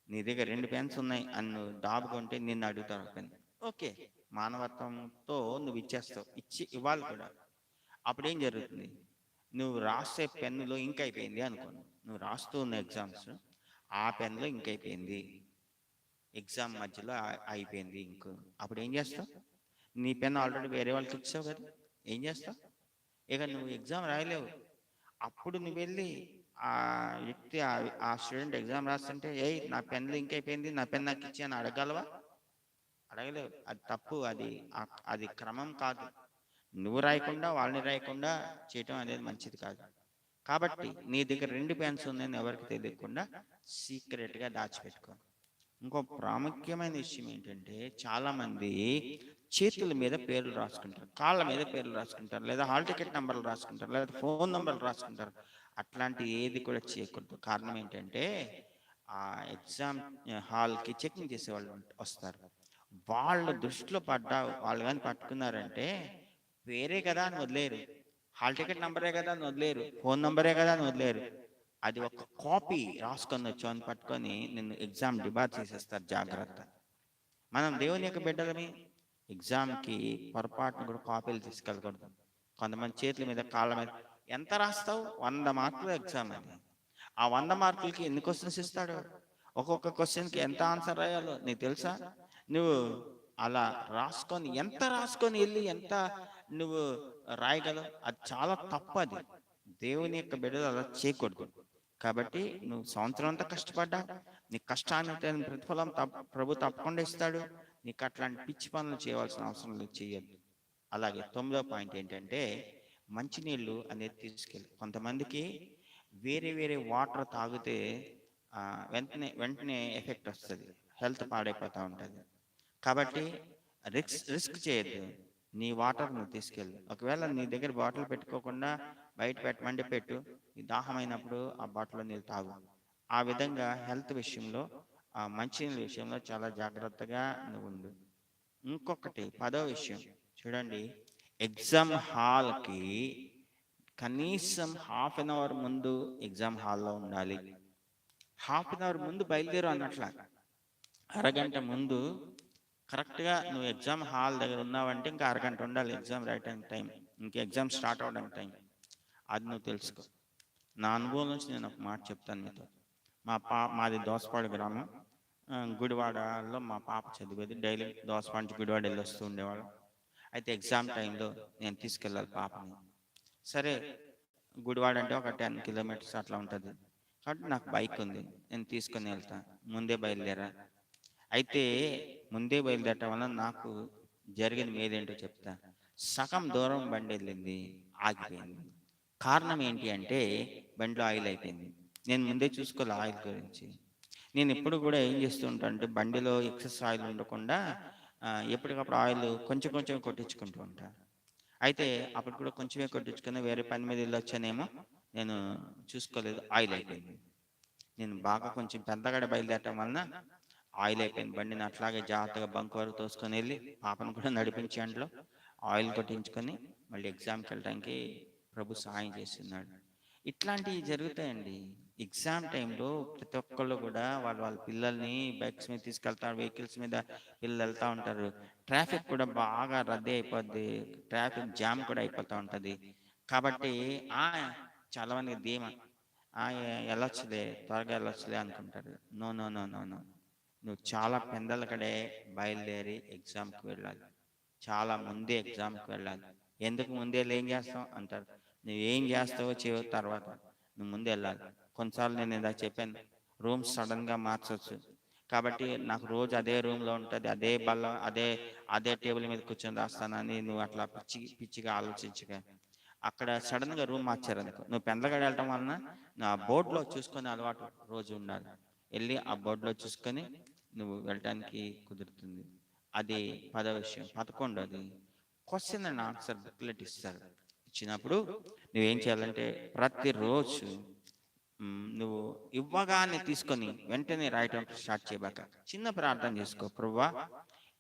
నీ దగ్గర 2 పెన్స్ ఉన్నాయి అని నువ్వు దాబుకుంటే నిన్ను అడుగుతారు ఒక పెన్. ఓకే, మానవత్వంతో నువ్వు ఇచ్చేస్తావు, ఇవ్వాలి కూడా. అప్పుడేం జరుగుతుంది? నువ్వు రాసే పెన్నులో ఇంక్ అయిపోయింది అనుకోండి, నువ్వు రాస్తూ ఉన్న ఎగ్జామ్స్ ఆ పెన్లో ఇంక్ అయిపోయింది, ఎగ్జామ్ మధ్యలో అయిపోయింది ఇంక్. అప్పుడు ఏం చేస్తావు? నీ పెన్ ఆల్రెడీ వేరే వాళ్ళకి ఇచ్చావు కదా, ఏం చేస్తావు? ఇక నువ్వు ఎగ్జామ్ రాయలేవు. అప్పుడు నువ్వు వెళ్ళి ఆ వ్యక్తి ఆ స్టూడెంట్ ఎగ్జామ్ రాస్తుంటే నా పెన్లో ఇంక్ అయిపోయింది, నా పెన్ నాకు ఇచ్చి అని అడగలవా? అడగలేవు. అది తప్పు, అది క్రమం కాదు. నువ్వు రాయకుండా వాళ్ళని రాయకుండా చేయటం అనేది మంచిది కాదు. కాబట్టి నీ దగ్గర 2 పెన్స్ ఉన్నాయని ఎవరికి తెలియకుండా సీక్రెట్గా దాచిపెట్టుకో. ఇంకో ప్రాముఖ్యమైన విషయం ఏంటంటే చాలామంది చేతుల మీద పేర్లు రాసుకుంటారు, కాళ్ళ మీద పేర్లు రాసుకుంటారు, లేదా హాల్ టికెట్ నెంబర్లు రాసుకుంటారు, లేదా ఫోన్ నెంబర్లు రాసుకుంటారు. అట్లాంటి ఏది కూడా చేయకూడదు. కారణం ఏంటంటే ఆ ఎగ్జామ్ హాల్కి చెకింగ్ చేసే వాళ్ళు వస్తారు. వాళ్ళ దృష్టిలో వాళ్ళు కానీ పట్టుకున్నారంటే వేరే కదా అని వదిలేరు, హాల్ టికెట్ నంబరే కదా అని వదిలేరు, ఫోన్ నంబరే కదా అని వదిలేరు. అది ఒక కాపీ రాసుకొని వచ్చావు అని పట్టుకొని నిన్ను ఎగ్జామ్ డిబార్ చేసేస్తారు. జాగ్రత్త. మనం దేవుని యొక్క బిడ్డలని ఎగ్జామ్కి పొరపాటును కూడా కాపీలు తీసుకెళ్ళకూడదు. కొంతమంది చేతుల మీద కాళ్ళ మీద ఎంత రాస్తావు, 100 మార్కులు ఎగ్జామ్ అది. ఆ 100 మార్కులకి ఎన్ని క్వశ్చన్స్ ఇస్తాడు, ఒక్కొక్క క్వశ్చన్కి ఎంత ఆన్సర్ రాయాలో నీకు తెలుసా? నువ్వు అలా రాసుకొని ఎంత రాసుకొని వెళ్ళి ఎంత నువ్వు రాయగలవు? అది చాలా తప్పది. దేవుని యొక్క బిడ్డలు అలా చేయకూడదు. కాబట్టి నువ్వు సంవత్సరం అంతా కష్టపడ్డా, నీ కష్టానికి తగిన ప్రతిఫలం ప్రభు తప్పకుండా ఇస్తాడు. నీకు అట్లాంటి పిచ్చి పనులు చేయవలసిన అవసరం లేదు, చేయొద్దు. అలాగే 9వ పాయింట్ ఏంటంటే మంచినీళ్ళు అనేది తీసుకెళ్ళి. కొంతమందికి వేరే వేరే వాటర్ తాగితే వెంటనే వెంటనే ఎఫెక్ట్ వస్తుంది, హెల్త్ పాడైపోతూ ఉంటుంది. కాబట్టి రిస్క్ చేయొద్దు. నీ వాటర్ నువ్వు తీసుకెళ్ళు. ఒకవేళ నీ దగ్గర బాటిల్ పెట్టుకోకుండా బయట పెట్టమంటే పెట్టు, నీ దాహమైనప్పుడు ఆ బాటిల్లో నీళ్ళు తాగు. ఆ విధంగా హెల్త్ విషయంలో, ఆ మంచినీళ్ళ విషయంలో చాలా జాగ్రత్తగా నువ్వు ఉండు. ఇంకొకటి 10వ విషయం చూడండి, ఎగ్జామ్ హాల్కి కనీసం హాఫ్ అన్ అవర్ ముందు ఎగ్జామ్ హాల్లో ఉండాలి. హాఫ్ అన్ అవర్ ముందు బయలుదేరు అన్నట్ల, అరగంట ముందు కరెక్ట్గా నువ్వు ఎగ్జామ్ హాల్ దగ్గర ఉన్నావంటే ఇంకా అరగంట ఉండాలి ఎగ్జామ్ రాయడానికి టైం, ఇంకా ఎగ్జామ్ స్టార్ట్ అవ్వడానికి టైం. అది నువ్వు తెలుసుకో. నా అనుభవం నుంచి నేను ఒక మాట చెప్తాను మీతో. మాది దోసపాడు గ్రామం, గుడివాడలో మా పాప చదివేది. డైలీ దోసపాడు నుంచి గుడివాడ వెళ్ళి వస్తూ ఉండేవాళ్ళం. అయితే ఎగ్జామ్ టైంలో నేను తీసుకెళ్ళాలి పాపని. సరే, గుడివాడ అంటే ఒక 10 కిలోమీటర్స్ అట్లా ఉంటుంది. కాబట్టి నాకు బైక్ ఉంది, నేను తీసుకొని వెళ్తా. ముందే బయలుదేరా. అయితే ముందే బయలుదేరటం వల్ల నాకు జరిగిన మేదేంటో చెప్తా. సగం దూరం బండి వెళ్ళింది, ఆగిపోయింది. కారణం ఏంటి అంటే బండిలో ఆయిల్ అయిపోయింది. నేను ముందే చూసుకోవాలి ఆయిల్ గురించి. నేను ఎప్పుడు కూడా ఏం చేస్తూ ఉంటాను అంటే బండిలో ఎక్సెస్ ఆయిల్ ఉండకుండా ఎప్పటికప్పుడు ఆయిల్ కొంచెం కొంచెం కొట్టించుకుంటూ ఉంటా. అయితే అప్పుడు కూడా కొంచెమే కొట్టించుకుని వేరే పని మీద వెళ్ళొచ్చానేమో, నేను చూసుకోలేదు, ఆయిల్ అయిపోయింది. నేను బాగా కొంచెం పెద్దగా బయలుదేరటం వలన ఆయిల్ అయిపోయింది. బండిని అట్లాగే జాగ్రత్తగా బంక్ వరకు తోసుకొని వెళ్ళి పాపను కూడా నడిపించి అందులో ఆయిల్ కొట్టించుకొని మళ్ళీ ఎగ్జామ్కి వెళ్ళడానికి ప్రభు సహాయం చేస్తున్నాడు. ఇట్లాంటివి జరుగుతాయండి. ఎగ్జామ్ టైంలో ప్రతి ఒక్కళ్ళు కూడా వాళ్ళ పిల్లల్ని బైక్స్ మీద తీసుకెళ్తారు, వెహికల్స్ మీద పిల్లలు వెళ్తూ ఉంటారు. ట్రాఫిక్ కూడా బాగా రద్దీ అయిపోద్ది, ట్రాఫిక్ జామ్ కూడా అయిపోతూ ఉంటుంది. కాబట్టి చాలా మంది ధీమా, వెళ్ళొచ్చులే, త్వరగా వెళ్ళొచ్చులే అనుకుంటారు. No no no no no, నువ్వు చాలా పెందలకడే బయలుదేరి ఎగ్జామ్కి వెళ్ళాలి. చాలా ముందే ఎగ్జామ్కి వెళ్ళాలి. ఎందుకు ముందే ఏం చేస్తావు అంటారు. నువ్వేం చేస్తావో చేయవు తర్వాత, నువ్వు ముందే వెళ్ళాలి. కొన్నిసార్లు నేను ఇందాక చెప్పాను, రూమ్స్ సడన్గా మార్చవచ్చు. కాబట్టి నాకు రోజు అదే రూమ్లో ఉంటుంది, అదే బల్ల, అదే అదే టేబుల్ మీద కూర్చొని రాస్తానని నువ్వు అట్లా పిచ్చిగా ఆలోచించగా, అక్కడ సడన్గా రూమ్ మార్చారనుకో, నువ్వు పెందలగడ వెళ్ళటం వలన నా బోర్డులో చూసుకొని అలవాటు రోజు ఉండాలి. వెళ్ళి ఆ బోర్డులో చూసుకొని నువ్వు వెళ్ళటానికి కుదురుతుంది. అది 10వ విషయం. 11వది, క్వశ్చన్ అండ్ ఆన్సర్ బుక్లెట్ ఇస్తారు. ఇచ్చినప్పుడు నువ్వేం చేయాలంటే ప్రతిరోజు నువ్వు ఇవ్వగానే తీసుకొని వెంటనే రాయటం స్టార్ట్ చేయబాక. చిన్న ప్రార్థన చేసుకో. ప్రభువా,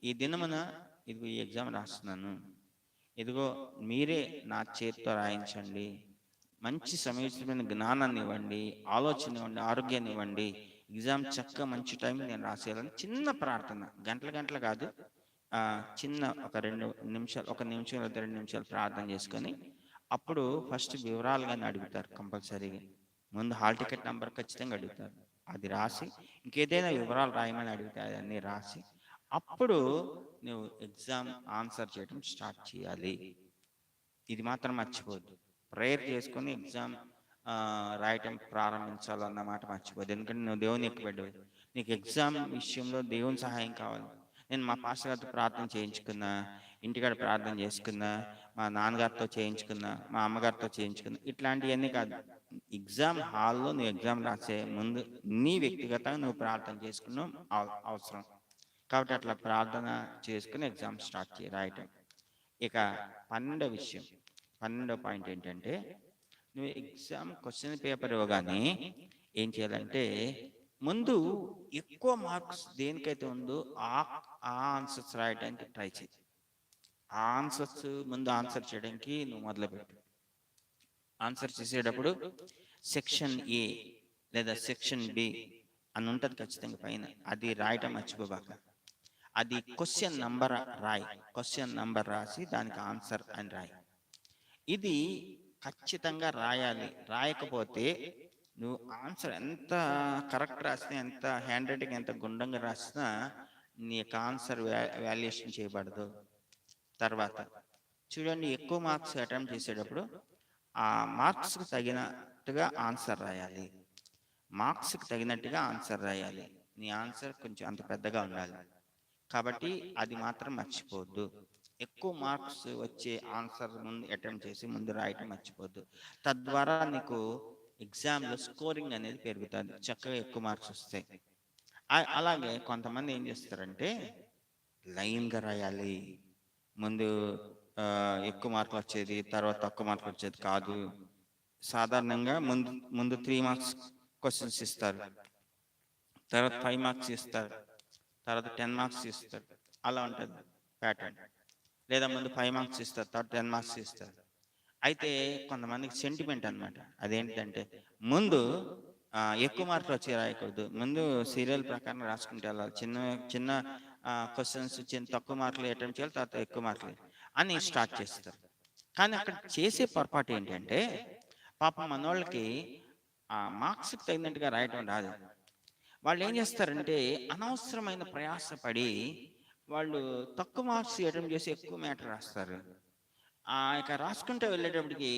ఈ దినమున ఇదిగో ఈ ఎగ్జామ్ రాస్తున్నాను, ఇదిగో మీరే నా చేతితో రాయించండి, మంచి సమయోచితమైన జ్ఞానాన్ని ఇవ్వండి, ఆలోచన ఇవ్వండి, ఆరోగ్యాన్ని ఇవ్వండి, ఎగ్జామ్ చక్కగా మంచి టైం నేను రాసేయాలని చిన్న ప్రార్థన. గంటలు కాదు, చిన్న ఒక 2 నిమిషాలు, 1 నిమిషం లేదా 2 నిమిషాలు ప్రార్థన చేసుకొని అప్పుడు ఫస్ట్ వివరాలుగానే అడుగుతారు. కంపల్సరీగా ముందు హాల్ టికెట్ నెంబర్ ఖచ్చితంగా అడుగుతారు, అది రాసి ఇంకేదైనా వివరాలు రాయమని అడిగితే అవన్నీ రాసి అప్పుడు నువ్వు ఎగ్జామ్ ఆన్సర్ చేయడం స్టార్ట్ చేయాలి. ఇది మాత్రం మర్చిపోద్దు. ప్రేయర్ చేసుకొని ఎగ్జామ్ రాయటం ప్రారంభించాలన్నమాట మర్చిపోద్దు. ఎందుకంటే నువ్వు దేవుని యొక్క బిడ్డవి, నీకు ఎగ్జామ్ విషయంలో దేవుని సహాయం కావాలి. నేను మా పాస్టర్ గారితో ప్రార్థన చేయించుకున్నా, ఇంటికాడ ప్రార్థన చేసుకున్నా, మా నాన్నగారితో చేయించుకున్నా, మా అమ్మగారితో చేయించుకున్నా, ఇట్లాంటివన్నీ కాదు. ఎగ్జామ్ హాల్లో నువ్వు ఎగ్జామ్ రాసే ముందు నీ వ్యక్తిగతంగా నువ్వు ప్రార్థన చేసుకున్నావు అవసరం. కాబట్టి అట్లా ప్రార్థన చేసుకుని ఎగ్జామ్ స్టార్ట్ చేయి రాయటం. ఇక 12వ విషయం, 12వ పాయింట్ ఏంటంటే, నువ్వు ఎగ్జామ్ క్వశ్చన్ పేపర్ ఇవ్వగానే ఏం చేయాలంటే, ముందు ఎక్కువ మార్క్స్ దేనికైతే ఉందో ఆ ఆన్సర్స్ రాయడానికి ట్రై చేయి. ఆ ఆన్సర్స్ ముందు ఆన్సర్ చేయడానికి నువ్వు మొదలుపెట్టు. ఆన్సర్ చేసేటప్పుడు సెక్షన్ ఏ లేదా సెక్షన్ బి అని ఉంటుంది ఖచ్చితంగా పైన, అది రాయటం మర్చిపోబాక. అది క్వశ్చన్ నంబర్ రాయి, క్వశ్చన్ నంబర్ రాసి దానికి ఆన్సర్ అని రాయి. ఇది ఖచ్చితంగా రాయాలి. రాయకపోతే నువ్వు ఆన్సర్ ఎంత కరెక్ట్ రాసినా, ఎంత హ్యాండ్ రైటింగ్ ఎంత గుండంగా రాసినా నీ యొక్క ఆన్సర్ వాల్యుయేషన్ చేయబడదు. తర్వాత చూడండి, ఎక్కువ మార్క్స్ అటెంప్ట్ చేసేటప్పుడు ఆ మార్క్స్కి తగినట్టుగా ఆన్సర్ రాయాలి. మార్క్స్కి తగినట్టుగా ఆన్సర్ రాయాలి. నీ ఆన్సర్ కొంచెం అంత పెద్దగా ఉండాలి. కాబట్టి అది మాత్రం మర్చిపోవద్దు. ఎక్కువ మార్క్స్ వచ్చే ఆన్సర్ ముందు అటెంప్ట్ చేసి ముందు రాయటం మర్చిపోవద్దు. తద్వారా నీకు ఎగ్జామ్లో స్కోరింగ్ అనేది పెరుగుతుంది, చక్కగా ఎక్కువ మార్క్స్ వస్తాయి. అలాగే కొంతమంది ఏం చేస్తారంటే లైన్గా రాయాలి. ముందు ఎక్కువ మార్కులు వచ్చేది, తర్వాత తక్కువ మార్కులు వచ్చేది కాదు. సాధారణంగా ముందు 3 మార్క్స్ క్వశ్చన్స్ ఇస్తారు, తర్వాత 5 మార్క్స్ ఇస్తారు, తర్వాత 10 మార్క్స్ ఇస్తారు. అలా ఉంటుంది ప్యాటర్న్. లేదా ముందు 5 మార్క్స్ ఇస్తారు, తర్వాత 10 మార్క్స్ ఇస్తారు. అయితే కొంతమందికి సెంటిమెంట్ అనమాట. అదేంటంటే ముందు ఎక్కువ మార్కులు వచ్చి రాయకూడదు, ముందు సీరియల్ ప్రకారం రాసుకుంటే వెళ్ళాలి. చిన్న చిన్న క్వశ్చన్స్ తక్కువ మార్కులు అటెంప్ట్ చేయాలి, తర్వాత ఎక్కువ మార్కులు అని స్టార్ట్ చేస్తారు. కానీ అక్కడ చేసే పొరపాటు ఏంటంటే, పాపం మనోళ్ళకి ఆ మార్క్స్కి తగినట్టుగా రాయటం రాదు. వాళ్ళు ఏం చేస్తారంటే అనవసరమైన ప్రయాసపడి వాళ్ళు తక్కువ మార్క్స్ అటెంప్ట్ చేసి ఎక్కువ మ్యాటర్ రాస్తారు. ఇక రాసుకుంటూ వెళ్ళేటప్పటికి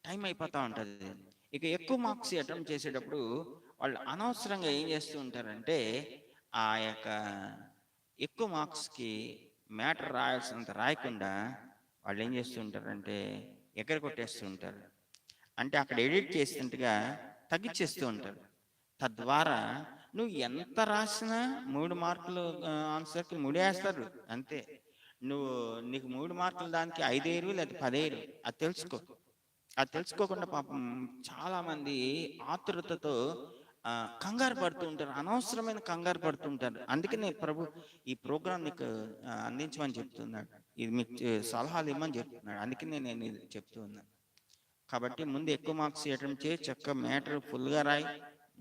టైం అయిపోతూ ఉంటుంది. ఇక ఎక్కువ మార్క్స్ అటెంప్ట్ చేసేటప్పుడు వాళ్ళు అనవసరంగా ఏం చేస్తూ ఉంటారంటే, ఆ యొక్క ఎక్కువ మార్క్స్కి మ్యాటర్ రాయాల్సినంత రాయకుండా వాళ్ళు ఏం చేస్తూ ఉంటారంటే ఎగర కొట్టేస్తూ ఉంటారు. అంటే అక్కడ ఎడిట్ చేసినట్టుగా తగ్గించేస్తూ ఉంటారు. తద్వారా నువ్వు ఎంత రాసినా 3 మార్కులు ఆన్సర్కి 3 వేస్తారు అంతే. నీకు 3 మార్కులు దానికి 5 వేయరు లేదా 10 వేయరు. అది తెలుసుకో. అది తెలుసుకోకుండా పాపం చాలా మంది ఆతృతతో కంగారు పడుతూ ఉంటారు, అనవసరమైన కంగారు పడుతూ ఉంటారు. అందుకే నేను ప్రభు ఈ ప్రోగ్రాం నీకు అందించమని చెప్తున్నాడు, ఇది మీకు సలహాలు ఇవ్వమని చెప్తున్నాడు. అందుకే నేను ఇది చెప్తూ ఉన్నాను. కాబట్టి ముందు ఎక్కువ మార్క్స్ అటెంప్ట్ చేయి, చక్కగా మ్యాటర్ ఫుల్గా రాయి,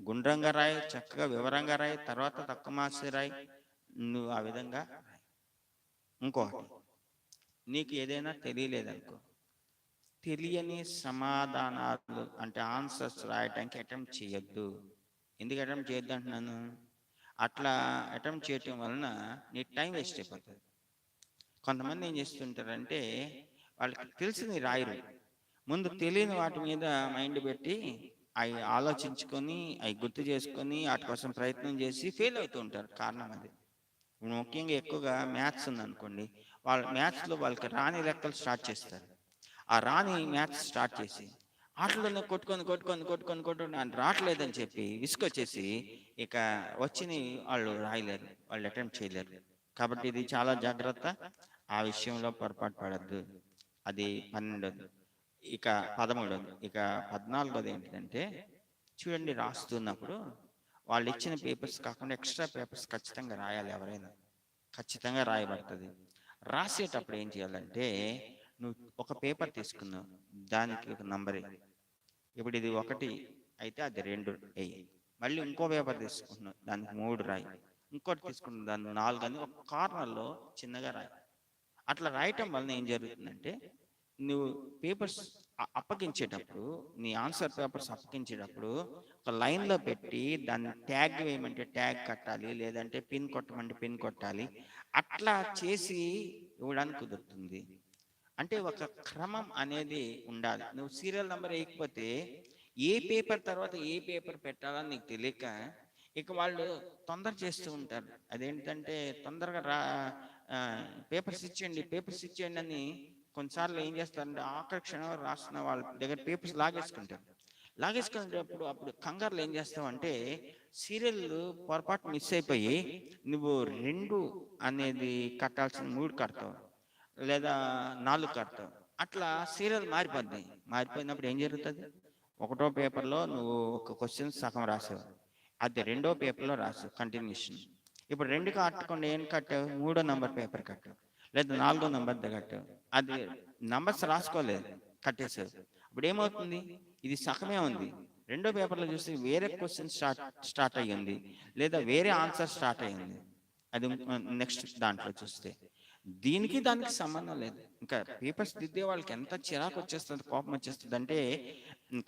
గుండ్రంగా రాయి, చక్కగా వివరంగా రాయి, తర్వాత తక్కువ మార్క్స్ రాయి. నువ్వు ఆ విధంగా రాయి. ఇంకొకటి, నీకు ఏదైనా తెలియలేదనుకో, తెలియని సమాధానాలు అంటే ఆన్సర్స్ రాయటానికి అటెంప్ట్ చేయొద్దు. ఎందుకు అటెంప్ట్ చేయొద్దు అంటున్నాను? అట్లా అటెంప్ట్ చేయటం వలన నీ టైం వేస్ట్ అయిపోతుంది. కొంతమంది ఏం చేస్తుంటారంటే వాళ్ళకి తెలిసింది రాయరు, ముందు తెలియని వాటి మీద మైండ్ పెట్టి అవి ఆలోచించుకొని అవి గుర్తు చేసుకొని వాటి కోసం ప్రయత్నం చేసి ఫెయిల్ అవుతూ ఉంటారు. కారణం అది. ముఖ్యంగా ఎక్కువగా మ్యాథ్స్ ఉందనుకోండి, మ్యాథ్స్లో వాళ్ళకి రాని లెక్కలు స్టార్ట్ చేస్తారు. ఆ రాని మ్యాథ్స్ స్టార్ట్ చేసి ఆటలోనే కొట్టుకొని రావట్లేదని చెప్పి విసుకొచ్చేసి ఇక వచ్చిన వాళ్ళు రాయలేరు, వాళ్ళు అటెంప్ట్ చేయలేరు. కాబట్టి ఇది చాలా జాగ్రత్త, ఆ విషయంలో పొరపాటు పడద్దు. అది 12వ. ఇక 13వ. ఇక 14వది ఏంటంటే, చూడండి, రాస్తున్నప్పుడు వాళ్ళు ఇచ్చిన పేపర్స్ కాకుండా ఎక్స్ట్రా పేపర్స్ ఖచ్చితంగా రాయాలి. ఎవరైనా ఖచ్చితంగా రాయబడుతుంది. రాసేటప్పుడు ఏం చేయాలంటే, నువ్వు ఒక పేపర్ తీసుకున్నావు, దానికి ఒక నంబర్. ఇప్పుడు ఇది 1 అయితే అది 2 వేయి. మళ్ళీ ఇంకో పేపర్ తీసుకుంటున్నావు, దానికి 3 రాయి. ఇంకోటి తీసుకుంటున్నావు, దాన్ని 4 అని ఒక కార్నర్లో చిన్నగా రాయి. అట్లా రాయటం వలన ఏం జరుగుతుందంటే, నువ్వు పేపర్స్ అప్పగించేటప్పుడు, నీ ఆన్సర్ పేపర్స్ అప్పగించేటప్పుడు ఒక లైన్లో పెట్టి దాన్ని ట్యాగ్ వేయమంటే ట్యాగ్ కట్టాలి, లేదంటే పిన్ కొట్టమంటే పిన్ కొట్టాలి. అట్లా చేసి ఇవ్వడానికి కుదురుతుంది. అంటే ఒక క్రమం అనేది ఉండాలి. నువ్వు సీరియల్ నెంబర్ వేయకపోతే ఏ పేపర్ తర్వాత ఏ పేపర్ పెట్టాలని నీకు తెలియక ఇక వాళ్ళు తొందర చేస్తూ ఉంటారు. అదేంటంటే తొందరగా పేపర్స్ ఇచ్చేయండి అని కొన్నిసార్లు ఏం చేస్తారంటే ఆకర్షణ రాసిన వాళ్ళ దగ్గర పేపర్స్ లాగేసుకుంటారు. లాగేసుకునేటప్పుడు అప్పుడు కంగారులో ఏం చేస్తావంటే సీరియల్ పొరపాటు మిస్ అయిపోయి నువ్వు 2 అనేది కట్టాల్సిన 3 కడతావు, లేదా 4 కడతావు. అట్లా సీరియల్ మారిపోద్ది. మారిపోయినప్పుడు ఏం జరుగుతుంది? ఒకటో పేపర్లో నువ్వు ఒక క్వశ్చన్ సగం రాసావు, అది రెండో పేపర్లో రాసావు కంటిన్యూషన్. ఇప్పుడు 2 కట్టకుండా ఏం కట్టావు? 3వ నంబర్ పేపర్ కట్టావు, లేదా 4వ నంబర్ కట్టావు. అది నంబర్స్ రాసుకోలేదు, కట్టేసావు. ఇప్పుడు ఏమవుతుంది? ఇది సగమే ఉంది. రెండో పేపర్లో చూస్తే వేరే క్వశ్చన్ స్టార్ట్ అయ్యింది, లేదా వేరే ఆన్సర్ స్టార్ట్ అయ్యింది. అది నెక్స్ట్ దాంట్లో చూస్తే దీనికి దానికి సంబంధం లేదు. ఇంకా పేపర్స్ దిద్దే వాళ్ళకి ఎంత చిరాకు వచ్చేస్తుంది, కోపం వచ్చేస్తుంది అంటే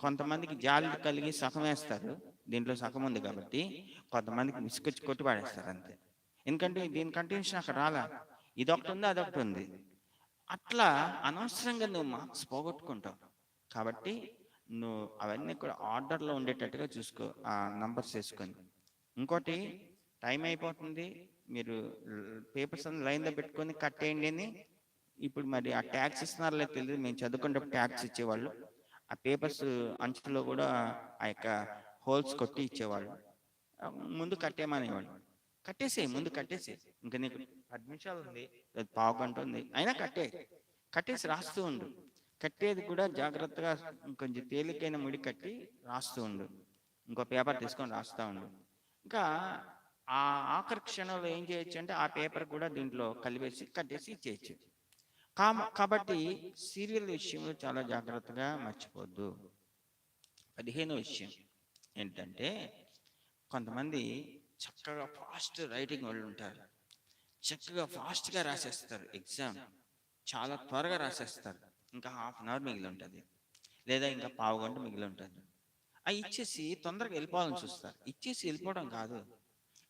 కొంతమందికి జాలి కలిగి సగం వేస్తారు, దీంట్లో సగం ఉంది కాబట్టి. కొంతమందికి విసుకొచ్చి కొట్టి పాడేస్తారు అంతే. ఎందుకంటే దీని కంటిన్యూషన్ అక్కడ రాలా, ఇదొకటి ఉంది అదొకటి ఉంది. అట్లా అనవసరంగా నువ్వు మార్క్స్ పోగొట్టుకుంటావు. కాబట్టి నువ్వు అవన్నీ కూడా ఆర్డర్లో ఉండేటట్టుగా చూసుకో, ఆ నంబర్స్ వేసుకొని. ఇంకోటి, టైం అయిపోతుంది, మీరు పేపర్స్ అన్ని లైన్లో పెట్టుకొని కట్టేయండి అని. ఇప్పుడు మరి ఆ ట్యాక్స్ ఇస్తున్నారో లేదో తెలియదు, మేము చదువుకునేటప్పుడు ట్యాక్స్ ఇచ్చేవాళ్ళు. ఆ పేపర్స్ అంచులో కూడా ఆ యొక్క హోల్స్ కొట్టి ఇచ్చేవాళ్ళు. ముందు కట్టేమనేవాళ్ళు. ముందు కట్టేసే. ఇంకా నీకు 10 నిమిషాలు ఉంది, లేదా పావు గంట ఉంది, అయినా కట్టేసి రాస్తూ ఉండు. కట్టేది కూడా జాగ్రత్తగా కొంచెం తేలికైన ముడి కట్టి రాస్తూ ఉండు. ఇంకో పేపర్ తీసుకొని రాస్తూ ఉండు. ఇంకా ఆ ఆఖరి క్షణంలో ఏం చేయొచ్చు అంటే ఆ పేపర్ కూడా దీంట్లో కలిపేసి కట్టేసి ఇచ్చేయచ్చు. కాబట్టి సీరియల్ విషయంలో చాలా జాగ్రత్తగా మర్చిపోద్దు. 15వ విషయం ఏంటంటే, కొంతమంది చక్కగా ఫాస్ట్ రైటింగ్ వాళ్ళు ఉంటారు, చక్కగా ఫాస్ట్గా రాసేస్తారు ఎగ్జామ్, చాలా త్వరగా రాసేస్తారు. ఇంకా హాఫ్ అన్ అవర్ మిగిలి ఉంటుంది, లేదా ఇంకా పావు గంట మిగిలి ఉంటుంది. అవి ఇచ్చేసి తొందరగా వెళ్ళిపోవాలని చూస్తారు. ఇచ్చేసి వెళ్ళిపోవడం కాదు,